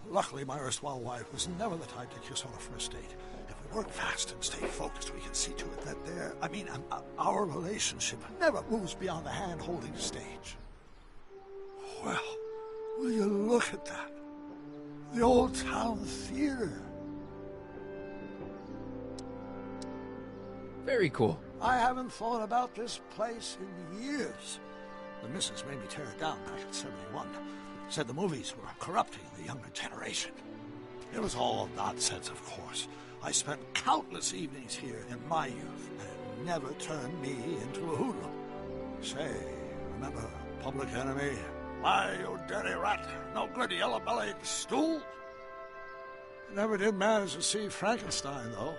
Luckily, my erstwhile wife was never the type to kiss on a first date. If we work fast and stay focused, we can see to it that our relationship never moves beyond the hand-holding stage. Well, will you look at that? The old town theater. Very cool. I haven't thought about this place in years. The missus made me tear it down back in '71. Said the movies were corrupting the younger generation. It was all nonsense, of course. I spent countless evenings here in my youth, and it never turned me into a hoodlum. Say, remember Public Enemy? Why, you dirty rat, no good yellow-bellied stool? I never did manage to see Frankenstein, though.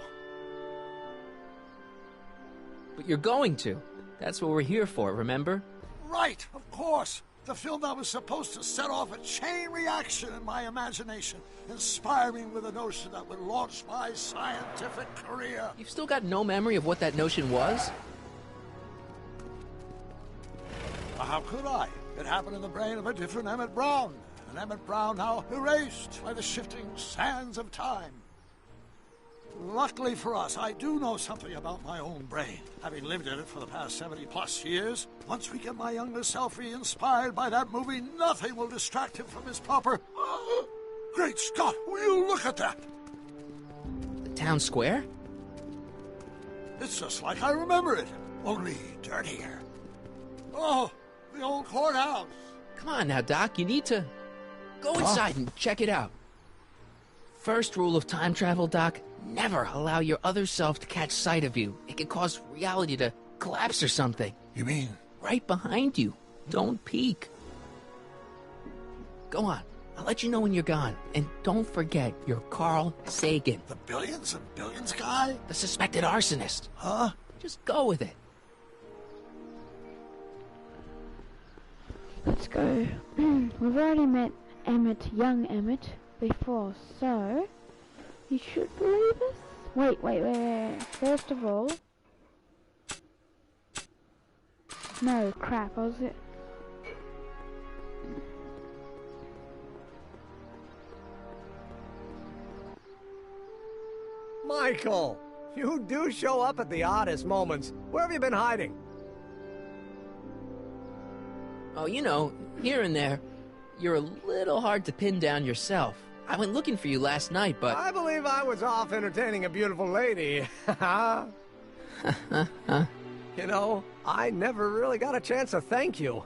But you're going to. That's what we're here for, remember? Right, of course. The film that was supposed to set off a chain reaction in my imagination, inspiring with a notion that would launch my scientific career. You've still got no memory of what that notion was? How could I? It happened in the brain of a different Emmett Brown. An Emmett Brown now erased by the shifting sands of time. Luckily for us, I do know something about my own brain, having lived in it for the past 70-plus years. Once we get my younger self re-inspired by that movie, nothing will distract him from his proper... Great Scott, will you look at that? The town square? It's just like I remember it, only dirtier. Oh, the old courthouse. Come on now, Doc, you need to... Go inside and check it out. First rule of time travel, Doc, never allow your other self to catch sight of you. It can cause reality to collapse or something. You mean? Right behind you. Don't peek. Go on. I'll let you know when you're gone. And don't forget, you're Carl Sagan. The billions and billions guy? The suspected arsonist. Huh? Just go with it. Let's go. We've already met Emmett, young Emmett, before, so... You should believe us? Wait. First of all... No, crap, was it? Michael! You do show up at the oddest moments. Where have you been hiding? Oh, you know, here and there. You're a little hard to pin down yourself. I went looking for you last night, but... I believe I was off entertaining a beautiful lady. You know, I never really got a chance to thank you.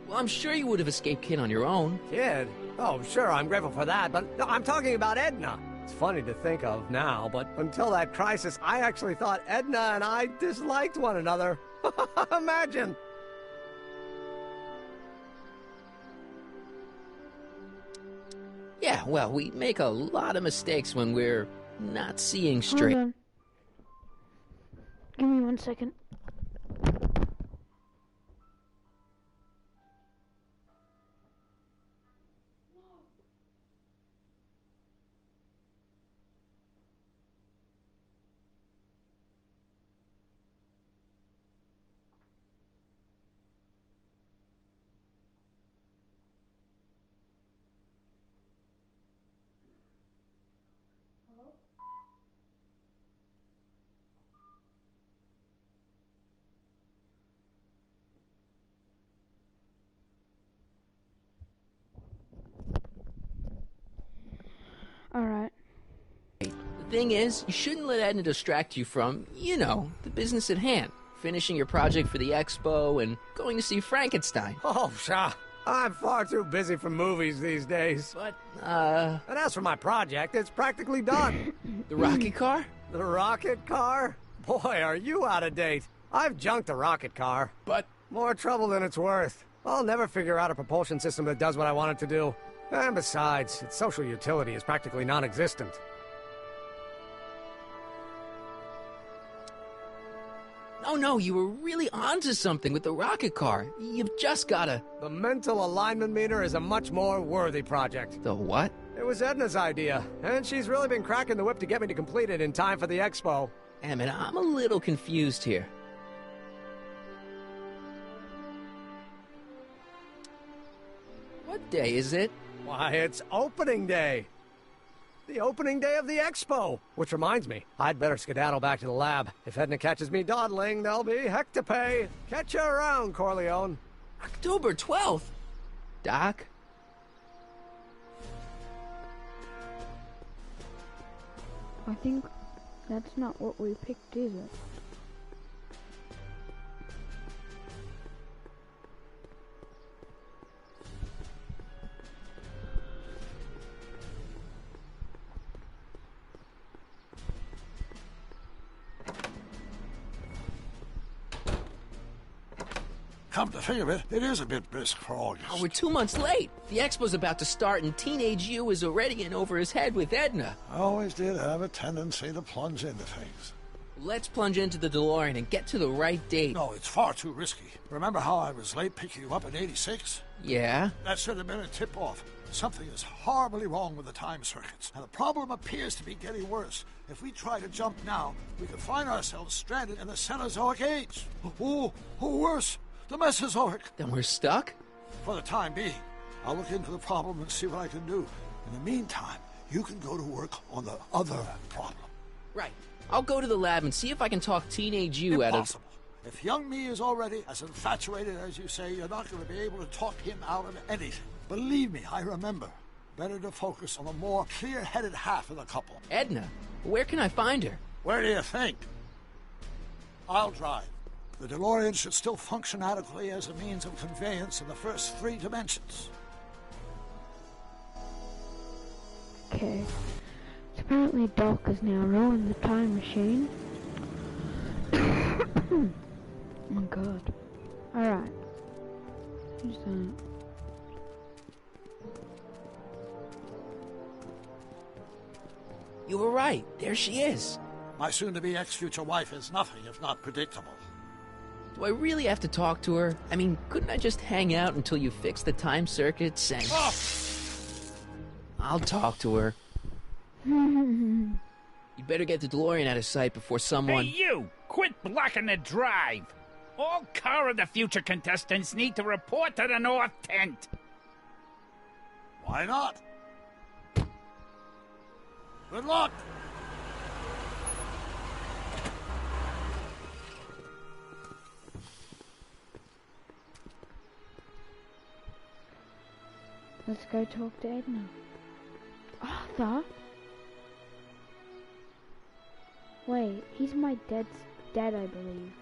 Well, I'm sure you would have escaped Kid on your own. Kid? Oh, sure, I'm grateful for that, but no, I'm talking about Edna. It's funny to think of now, but until that crisis, I actually thought Edna and I disliked one another. Imagine! Yeah, well, we make a lot of mistakes when we're not seeing straight. Hold on. Give me 1 second. Alright. The thing is, you shouldn't let Edna distract you from, you know, the business at hand. Finishing your project for the expo and going to see Frankenstein. Oh, pshaw. I'm far too busy for movies these days. But, And as for my project, it's practically done. The rocket car? The rocket car? Boy, are you out of date. I've junked the rocket car. But More trouble than it's worth. I'll never figure out a propulsion system that does what I want it to do. And besides, its social utility is practically non-existent. Oh no, you were really onto something with the rocket car. You've just gotta... The mental alignment meter is a much more worthy project. The what? It was Edna's idea, and she's really been cracking the whip to get me to complete it in time for the expo. Emmett, I'm a little confused here. What day is it? Why, it's opening day. The opening day of the expo. Which reminds me, I'd better skedaddle back to the lab. If Edna catches me dawdling, there'll be heck to pay. Catch you around, Corleone. October 12th? Doc? I think that's not what we picked, is it? Come to think of it, it is a bit brisk for August. Oh, we're 2 months late. The expo's about to start and Teenage You is already in over his head with Edna. I always did have a tendency to plunge into things. Let's plunge into the DeLorean and get to the right date. No, it's far too risky. Remember how I was late picking you up in '86? Yeah? That should have been a tip-off. Something is horribly wrong with the time circuits, and the problem appears to be getting worse. If we try to jump now, we could find ourselves stranded in the Cenozoic Age. Or worse, the Mesozoic. Then we're stuck? For the time being. I'll look into the problem and see what I can do. In the meantime, you can go to work on the other problem. Right. I'll go to the lab and see if I can talk Teenage You out of... Impossible. If young me is already as infatuated as you say, you're not going to be able to talk him out of anything. Believe me, I remember. Better to focus on the more clear-headed half of the couple. Edna, where can I find her? Where do you think? I'll drive. The DeLorean should still function adequately as a means of conveyance in the first 3 dimensions. Okay. So apparently Doc has now ruined the time machine. Oh god. Alright. Who's that? You were right. There she is. My soon-to-be ex-future wife is nothing if not predictable. Do I really have to talk to her? I mean, couldn't I just hang out until you fix the time circuits and... Oh! I'll talk to her. You better get the DeLorean out of sight before someone... Hey, you! Quit blocking the drive! All Car of the Future contestants need to report to the North Tent. Why not? Good luck! Let's go talk to Edna. Arthur? Wait, he's my dad's dad, I believe.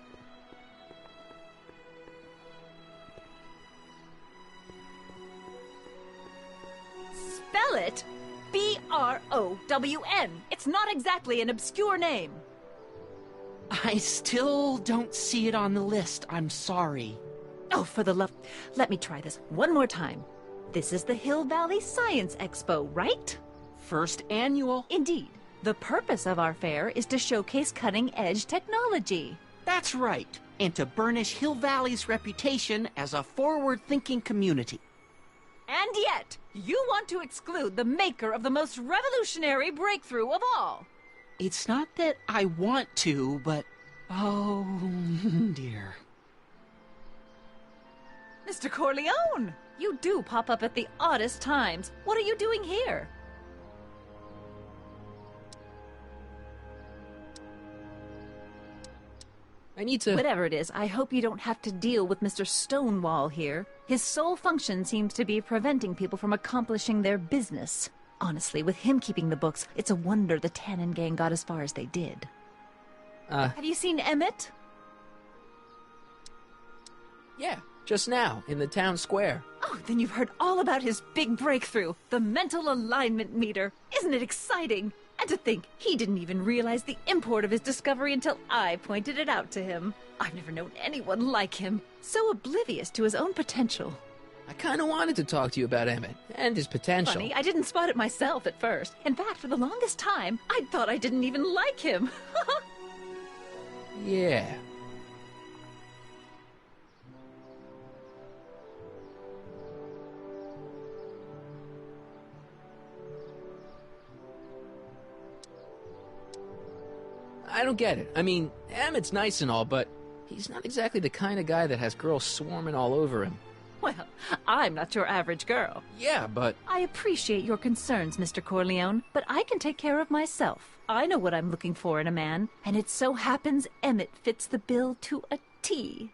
Spell it B-R-O-W-N. It's not exactly an obscure name. I still don't see it on the list. I'm sorry. Oh, for the love... Let me try this one more time. This is the Hill Valley Science Expo, right? First annual. Indeed. The purpose of our fair is to showcase cutting-edge technology. That's right. And to burnish Hill Valley's reputation as a forward-thinking community. And yet, you want to exclude the maker of the most revolutionary breakthrough of all. It's not that I want to, but... oh, dear. Mr. Corleone, you do pop up at the oddest times. What are you doing here? I need to... Whatever it is, I hope you don't have to deal with Mr. Stonewall here. His sole function seems to be preventing people from accomplishing their business. Honestly, with him keeping the books, it's a wonder the Tannen gang got as far as they did. Have you seen Emmett? Yeah, just now, in the town square. Oh, then you've heard all about his big breakthrough, the mental alignment meter. Isn't it exciting? And to think he didn't even realize the import of his discovery until I pointed it out to him. I've never known anyone like him, so oblivious to his own potential. I kind of wanted to talk to you about Emmett and his potential. Funny, I didn't spot it myself at first. In fact, for the longest time, I thought I didn't even like him. Yeah. I don't get it. I mean, Emmett's nice and all, but he's not exactly the kind of guy that has girls swarming all over him. Well, I'm not your average girl. Yeah, but... I appreciate your concerns, Mr. Corleone, but I can take care of myself. I know what I'm looking for in a man, and it so happens Emmett fits the bill to a T.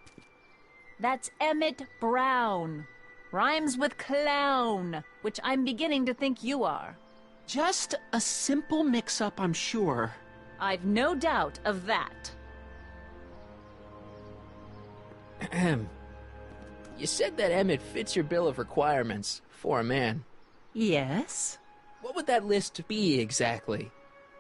That's Emmett Brown. Rhymes with clown, which I'm beginning to think you are. Just a simple mix-up, I'm sure. I've no doubt of that. Ahem. You said that Emmett fits your bill of requirements for a man. Yes? What would that list be exactly?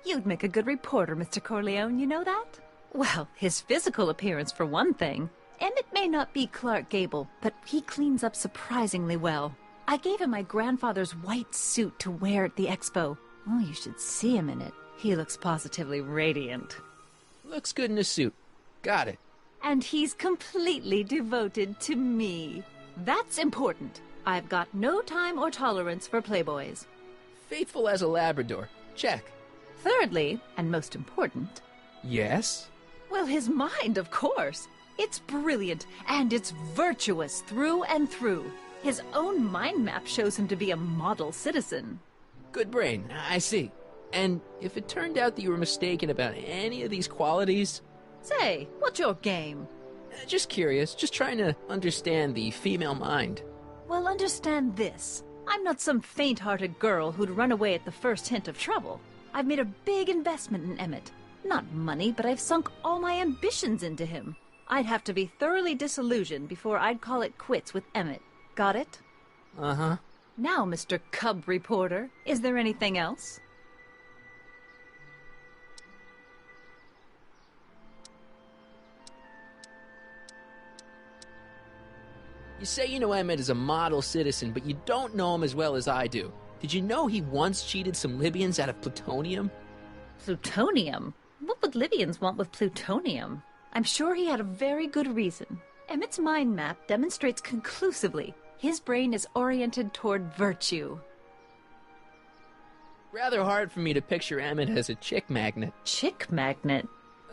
You'd make a good reporter, Mr. Corleone, you know that? Well, his physical appearance for one thing. Emmett may not be Clark Gable, but he cleans up surprisingly well. I gave him my grandfather's white suit to wear at the expo. Oh, you should see him in it. He looks positively radiant. Looks good in a suit. Got it. And he's completely devoted to me. That's important. I've got no time or tolerance for playboys. Faithful as a Labrador. Check. Thirdly, and most important... Yes? Well, his mind, of course. It's brilliant, and it's virtuous through and through. His own mind map shows him to be a model citizen. Good brain, I see. And if it turned out that you were mistaken about any of these qualities... Say, what's your game? Just curious, just trying to understand the female mind. Well, understand this. I'm not some faint-hearted girl who'd run away at the first hint of trouble. I've made a big investment in Emmett. Not money, but I've sunk all my ambitions into him. I'd have to be thoroughly disillusioned before I'd call it quits with Emmett. Got it? Uh-huh. Now, Mr. Cub Reporter, is there anything else? You say you know Emmett is a model citizen, but you don't know him as well as I do. Did you know he once cheated some Libyans out of plutonium? Plutonium? What would Libyans want with plutonium? I'm sure he had a very good reason. Emmett's mind map demonstrates conclusively his brain is oriented toward virtue. Rather hard for me to picture Emmett as a chick magnet. Chick magnet?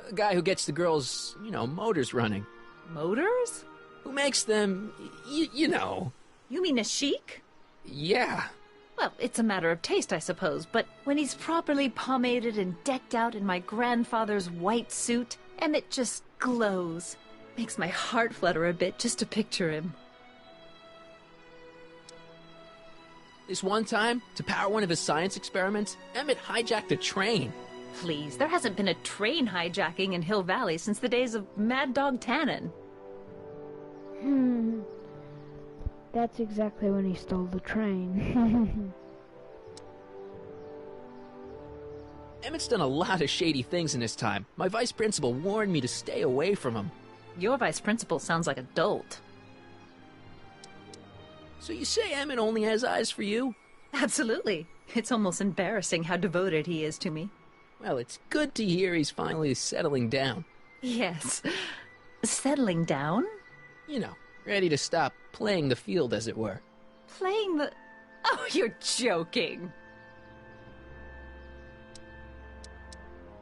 A guy who gets the girls, motors running. Motors? Who makes them, you know. You mean a chic? Yeah. Well, it's a matter of taste, I suppose, but when he's properly pomaded and decked out in my grandfather's white suit, Emmett just glows. Makes my heart flutter a bit just to picture him. This one time, to power one of his science experiments, Emmett hijacked a train. Please, there hasn't been a train hijacking in Hill Valley since the days of Mad Dog Tannen. That's exactly when he stole the train. Emmett's done a lot of shady things in his time. My vice principal warned me to stay away from him. Your vice principal sounds like a dolt. So you say Emmett only has eyes for you? Absolutely. It's almost embarrassing how devoted he is to me. Well, it's good to hear he's finally settling down. Yes. Settling down? You know, ready to stop playing the field, as it were. Playing the... Oh, you're joking.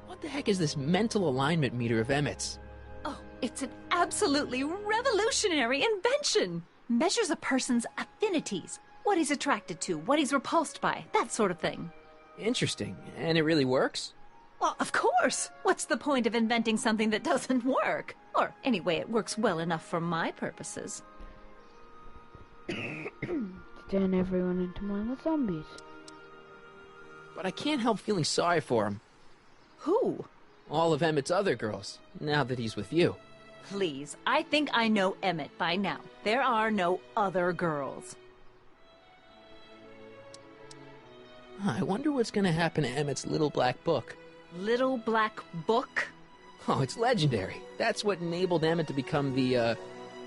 What the heck is this mental alignment meter of Emmett's? Oh, it's an absolutely revolutionary invention. Measures a person's affinities, what he's attracted to, what he's repulsed by, that sort of thing. Interesting. And it really works? Well, of course. What's the point of inventing something that doesn't work? Or, anyway, it works well enough for my purposes. Turn everyone into mindless zombies. But I can't help feeling sorry for him. Who? All of Emmett's other girls, now that he's with you. Please, I think I know Emmett by now. There are no other girls. I wonder what's gonna happen to Emmett's little black book. Little black book? Oh, it's legendary. That's what enabled Emmett to become the,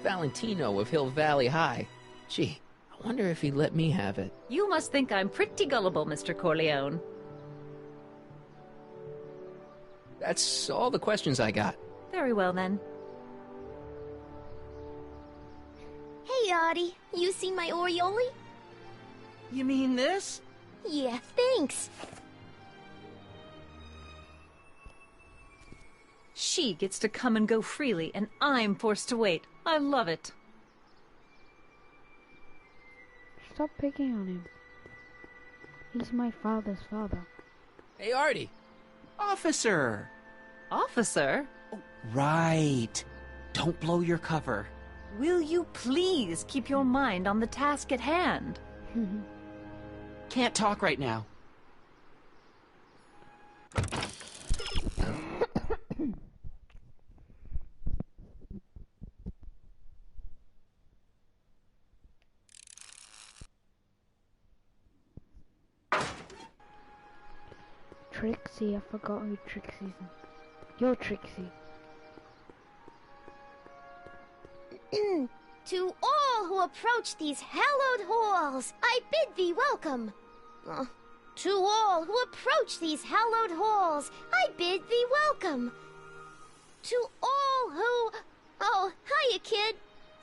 Valentino of Hill Valley High. Gee, I wonder if he'd let me have it. You must think I'm pretty gullible, Mr. Corleone. That's all the questions I got. Very well, then. Hey, Artie. You seen my Oriole? You mean this? Yeah, thanks. She gets to come and go freely, and I'm forced to wait. I love it. Stop picking on him. He's my father's father. Hey, Artie! Officer! Officer? Oh, right. Don't blow your cover. Will you please keep your mind on the task at hand? Can't talk right now. Trixie, I forgot who Trixie is. You're Trixie. To all who approach these hallowed halls, I bid thee welcome. To all who approach these hallowed halls, I bid thee welcome. To all who... Oh, hiya, kid.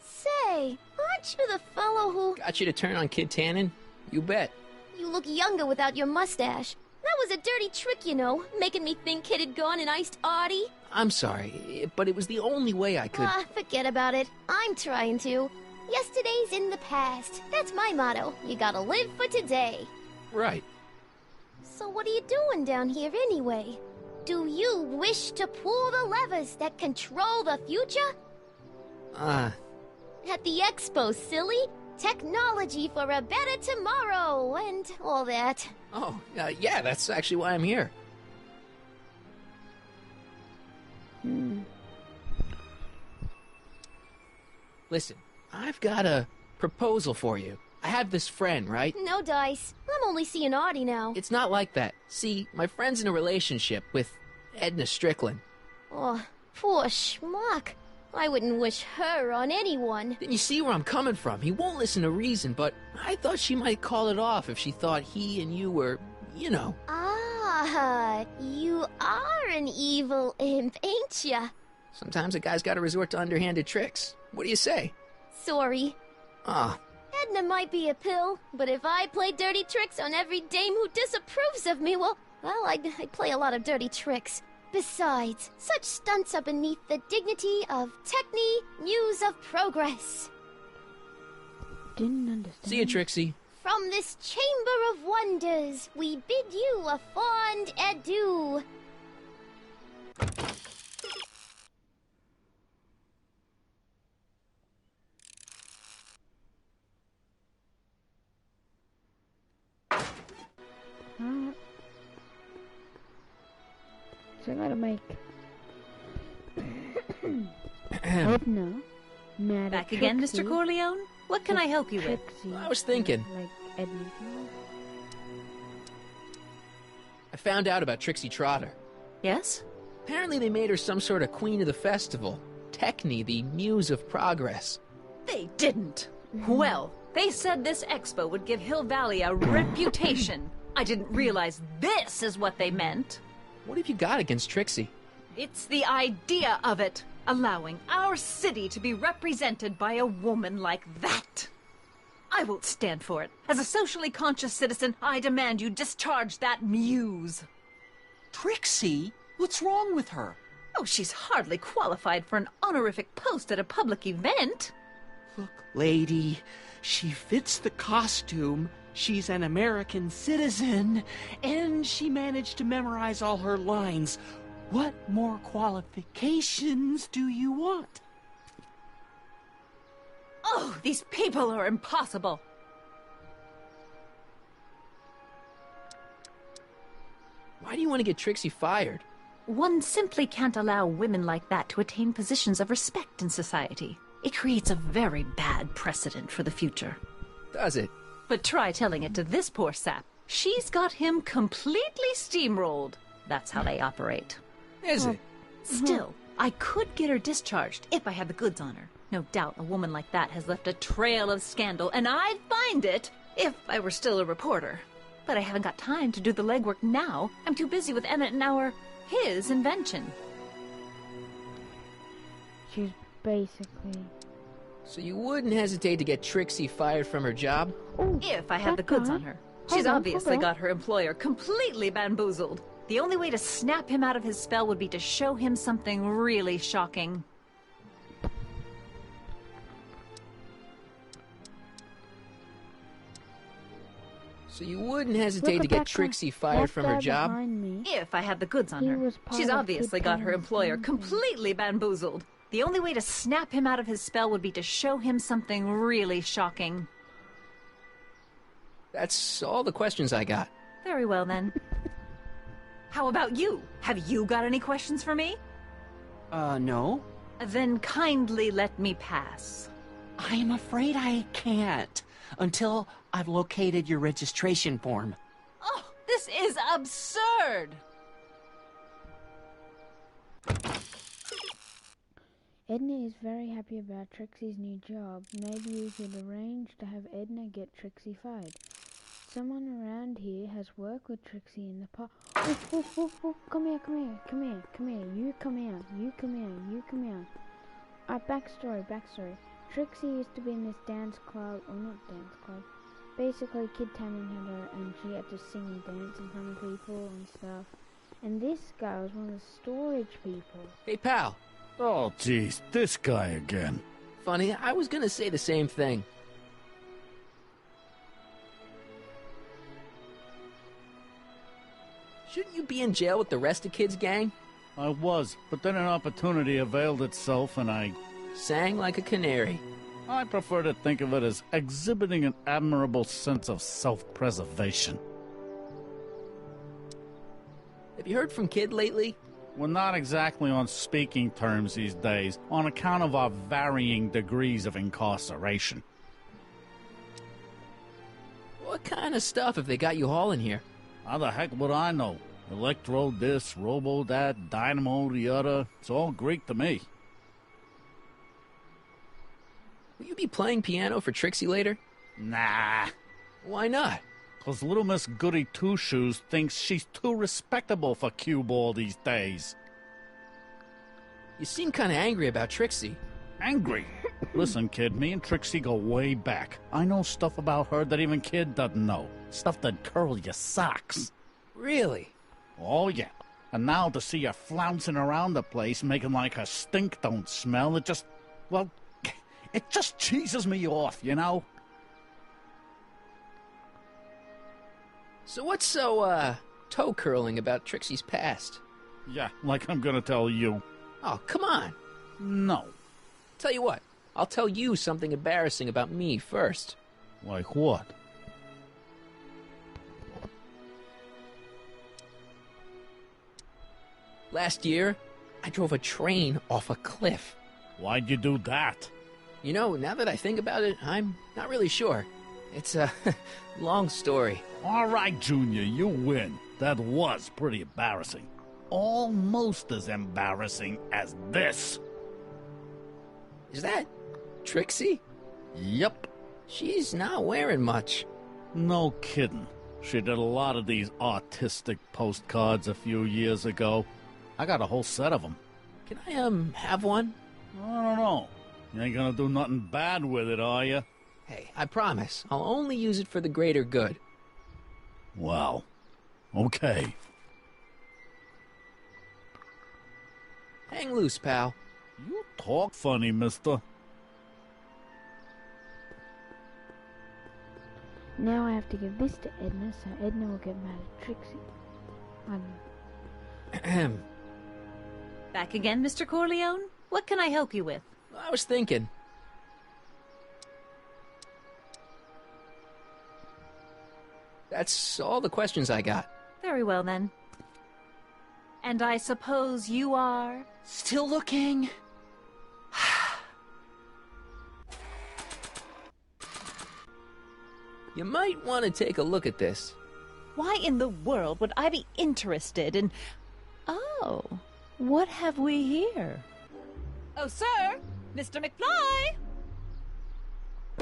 Say, aren't you the fellow who... Got you to turn on Kid Tannen? You bet. You look younger without your mustache. That was a dirty trick, you know, making me think Kid had gone and iced Artie. I'm sorry, but it was the only way I could... Forget about it. I'm trying to. Yesterday's in the past. That's my motto. You gotta live for today. Right. So what are you doing down here anyway? Do you wish to pull the levers that control the future? At the expo, silly. Technology for a better tomorrow, and all that. Oh, yeah, that's actually why I'm here. Listen, I've got a proposal for you. I have this friend, right? No dice. I'm only seeing Artie now. It's not like that. See, my friend's in a relationship with Edna Strickland. Oh, poor schmuck. I wouldn't wish her on anyone. Then you see where I'm coming from. He won't listen to reason, but I thought she might call it off if she thought he and you were, you know. Ah, you are an evil imp, ain't ya? Sometimes a guy's gotta resort to underhanded tricks. What do you say? Sorry. Ah. Edna might be a pill, but if I play dirty tricks on every dame who disapproves of me, well, I'd play a lot of dirty tricks. Besides, such stunts are beneath the dignity of Techne, Muse of Progress. Didn't understand. See you, Trixie. From this chamber of wonders, we bid you a fond adieu. So I gotta make Edna mad Back at again, Trixie. Mr. Corleone? What can I help you with? Trixie, I was thinking. Like Edna. I found out about Trixie Trotter. Yes? Apparently they made her some sort of queen of the festival. Techne, the Muse of Progress. They didn't. Well, they said this expo would give Hill Valley a reputation. I didn't realize this is what they meant. What have you got against Trixie? It's the idea of it. Allowing our city to be represented by a woman like that. I won't stand for it. As a socially conscious citizen, I demand you discharge that muse. Trixie? What's wrong with her? Oh, she's hardly qualified for an honorific post at a public event. Look, lady, she fits the costume. She's an American citizen, and she managed to memorize all her lines. What more qualifications do you want? Oh, these people are impossible. Why do you want to get Trixie fired? One simply can't allow women like that to attain positions of respect in society. It creates a very bad precedent for the future. Does it? But try telling it to this poor sap. She's got him completely steamrolled. That's how they operate. Is it? Still, I could get her discharged if I had the goods on her. No doubt a woman like that has left a trail of scandal, and I'd find it if I were still a reporter. But I haven't got time to do the legwork now. I'm too busy with Emmett and his invention. She's basically... So you wouldn't hesitate to get Trixie fired from her job? If I had the goods on her. She's obviously got her employer completely bamboozled. The only way to snap him out of his spell would be to show him something really shocking. So you wouldn't hesitate to get Trixie fired from her job? If I had the goods on her. She's obviously got her employer completely bamboozled. The only way to snap him out of his spell would be to show him something really shocking. That's all the questions I got. Very well, then. How about you? Have you got any questions for me? No. Then kindly let me pass. I am afraid I can't until I've located your registration form. Oh, this is absurd! Edna is very happy about Trixie's new job. Maybe you could arrange to have Edna get Trixie fired. Someone around here has worked with Trixie in the past. Come here. You come here. Backstory. Trixie used to be in this dance club, or not dance club. Basically, Kid Tannen had her, and she had to sing and dance in front of people and stuff. And this guy was one of the storage people. Hey, pal. Oh, jeez, this guy again. Funny, I was gonna say the same thing. Shouldn't you be in jail with the rest of Kid's gang? I was, but then an opportunity availed itself and I... Sang like a canary. I prefer to think of it as exhibiting an admirable sense of self-preservation. Have you heard from Kid lately? We're not exactly on speaking terms these days, on account of our varying degrees of incarceration. What kind of stuff have they got you hauling here? How the heck would I know? Electro this, Robo that, Dynamo the other. It's all Greek to me. Will you be playing piano for Trixie later? Nah. Why not? 'Cause little Miss Goody Two-Shoes thinks she's too respectable for cue ball these days. You seem kind of angry about Trixie. Angry? Listen, kid, me and Trixie go way back. I know stuff about her that even Kid doesn't know. Stuff that curl your socks. Really? Oh, yeah. And now to see her flouncing around the place, making like her stink don't smell, it just... well, it just cheeses me off, you know? So what's so, toe-curling about Trixie's past? Yeah, like I'm gonna tell you. Oh, come on. No. Tell you what, I'll tell you something embarrassing about me first. Like what? Last year, I drove a train off a cliff. Why'd you do that? You know, now that I think about it, I'm not really sure. It's a long story. All right, Junior, you win. That was pretty embarrassing. Almost as embarrassing as this. Is that Trixie? Yep. She's not wearing much. No kidding. She did a lot of these artistic postcards a few years ago. I got a whole set of them. Can I, have one? I don't know. You ain't gonna do nothing bad with it, are you? Hey, I promise. I'll only use it for the greater good. Well, okay. Hang loose, pal. You talk funny, mister. Now I have to give this to Edna, so Edna will get mad at Trixie. Back again, Mr. Corleone? What can I help you with? I was thinking. That's all the questions I got. Very well, then. And I suppose you are... Still looking? You might want to take a look at this. Why in the world would I be interested in... Oh, what have we here? Oh, sir! Mr. McFly!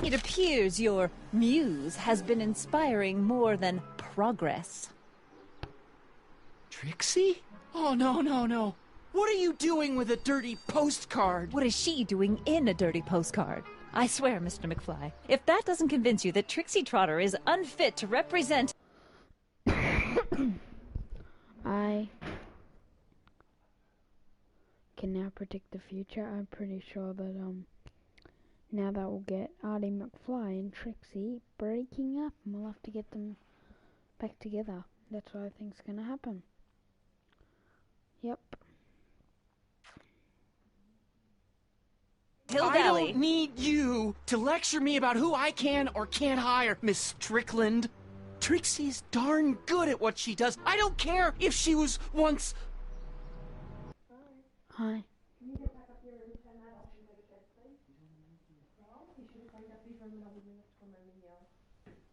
It appears your muse has been inspiring more than progress. Trixie? Oh, no, no, no. What are you doing with a dirty postcard? What is she doing in a dirty postcard? I swear, Mr. McFly, if that doesn't convince you that Trixie Trotter is unfit to represent... I can now predict the future. I'm pretty sure that, now that we'll get Artie McFly and Trixie breaking up, and we'll have to get them back together. That's what I think's gonna happen. Yep. I don't need you to lecture me about who I can or can't hire, Miss Strickland. Trixie's darn good at what she does. I don't care if she was once... Hi.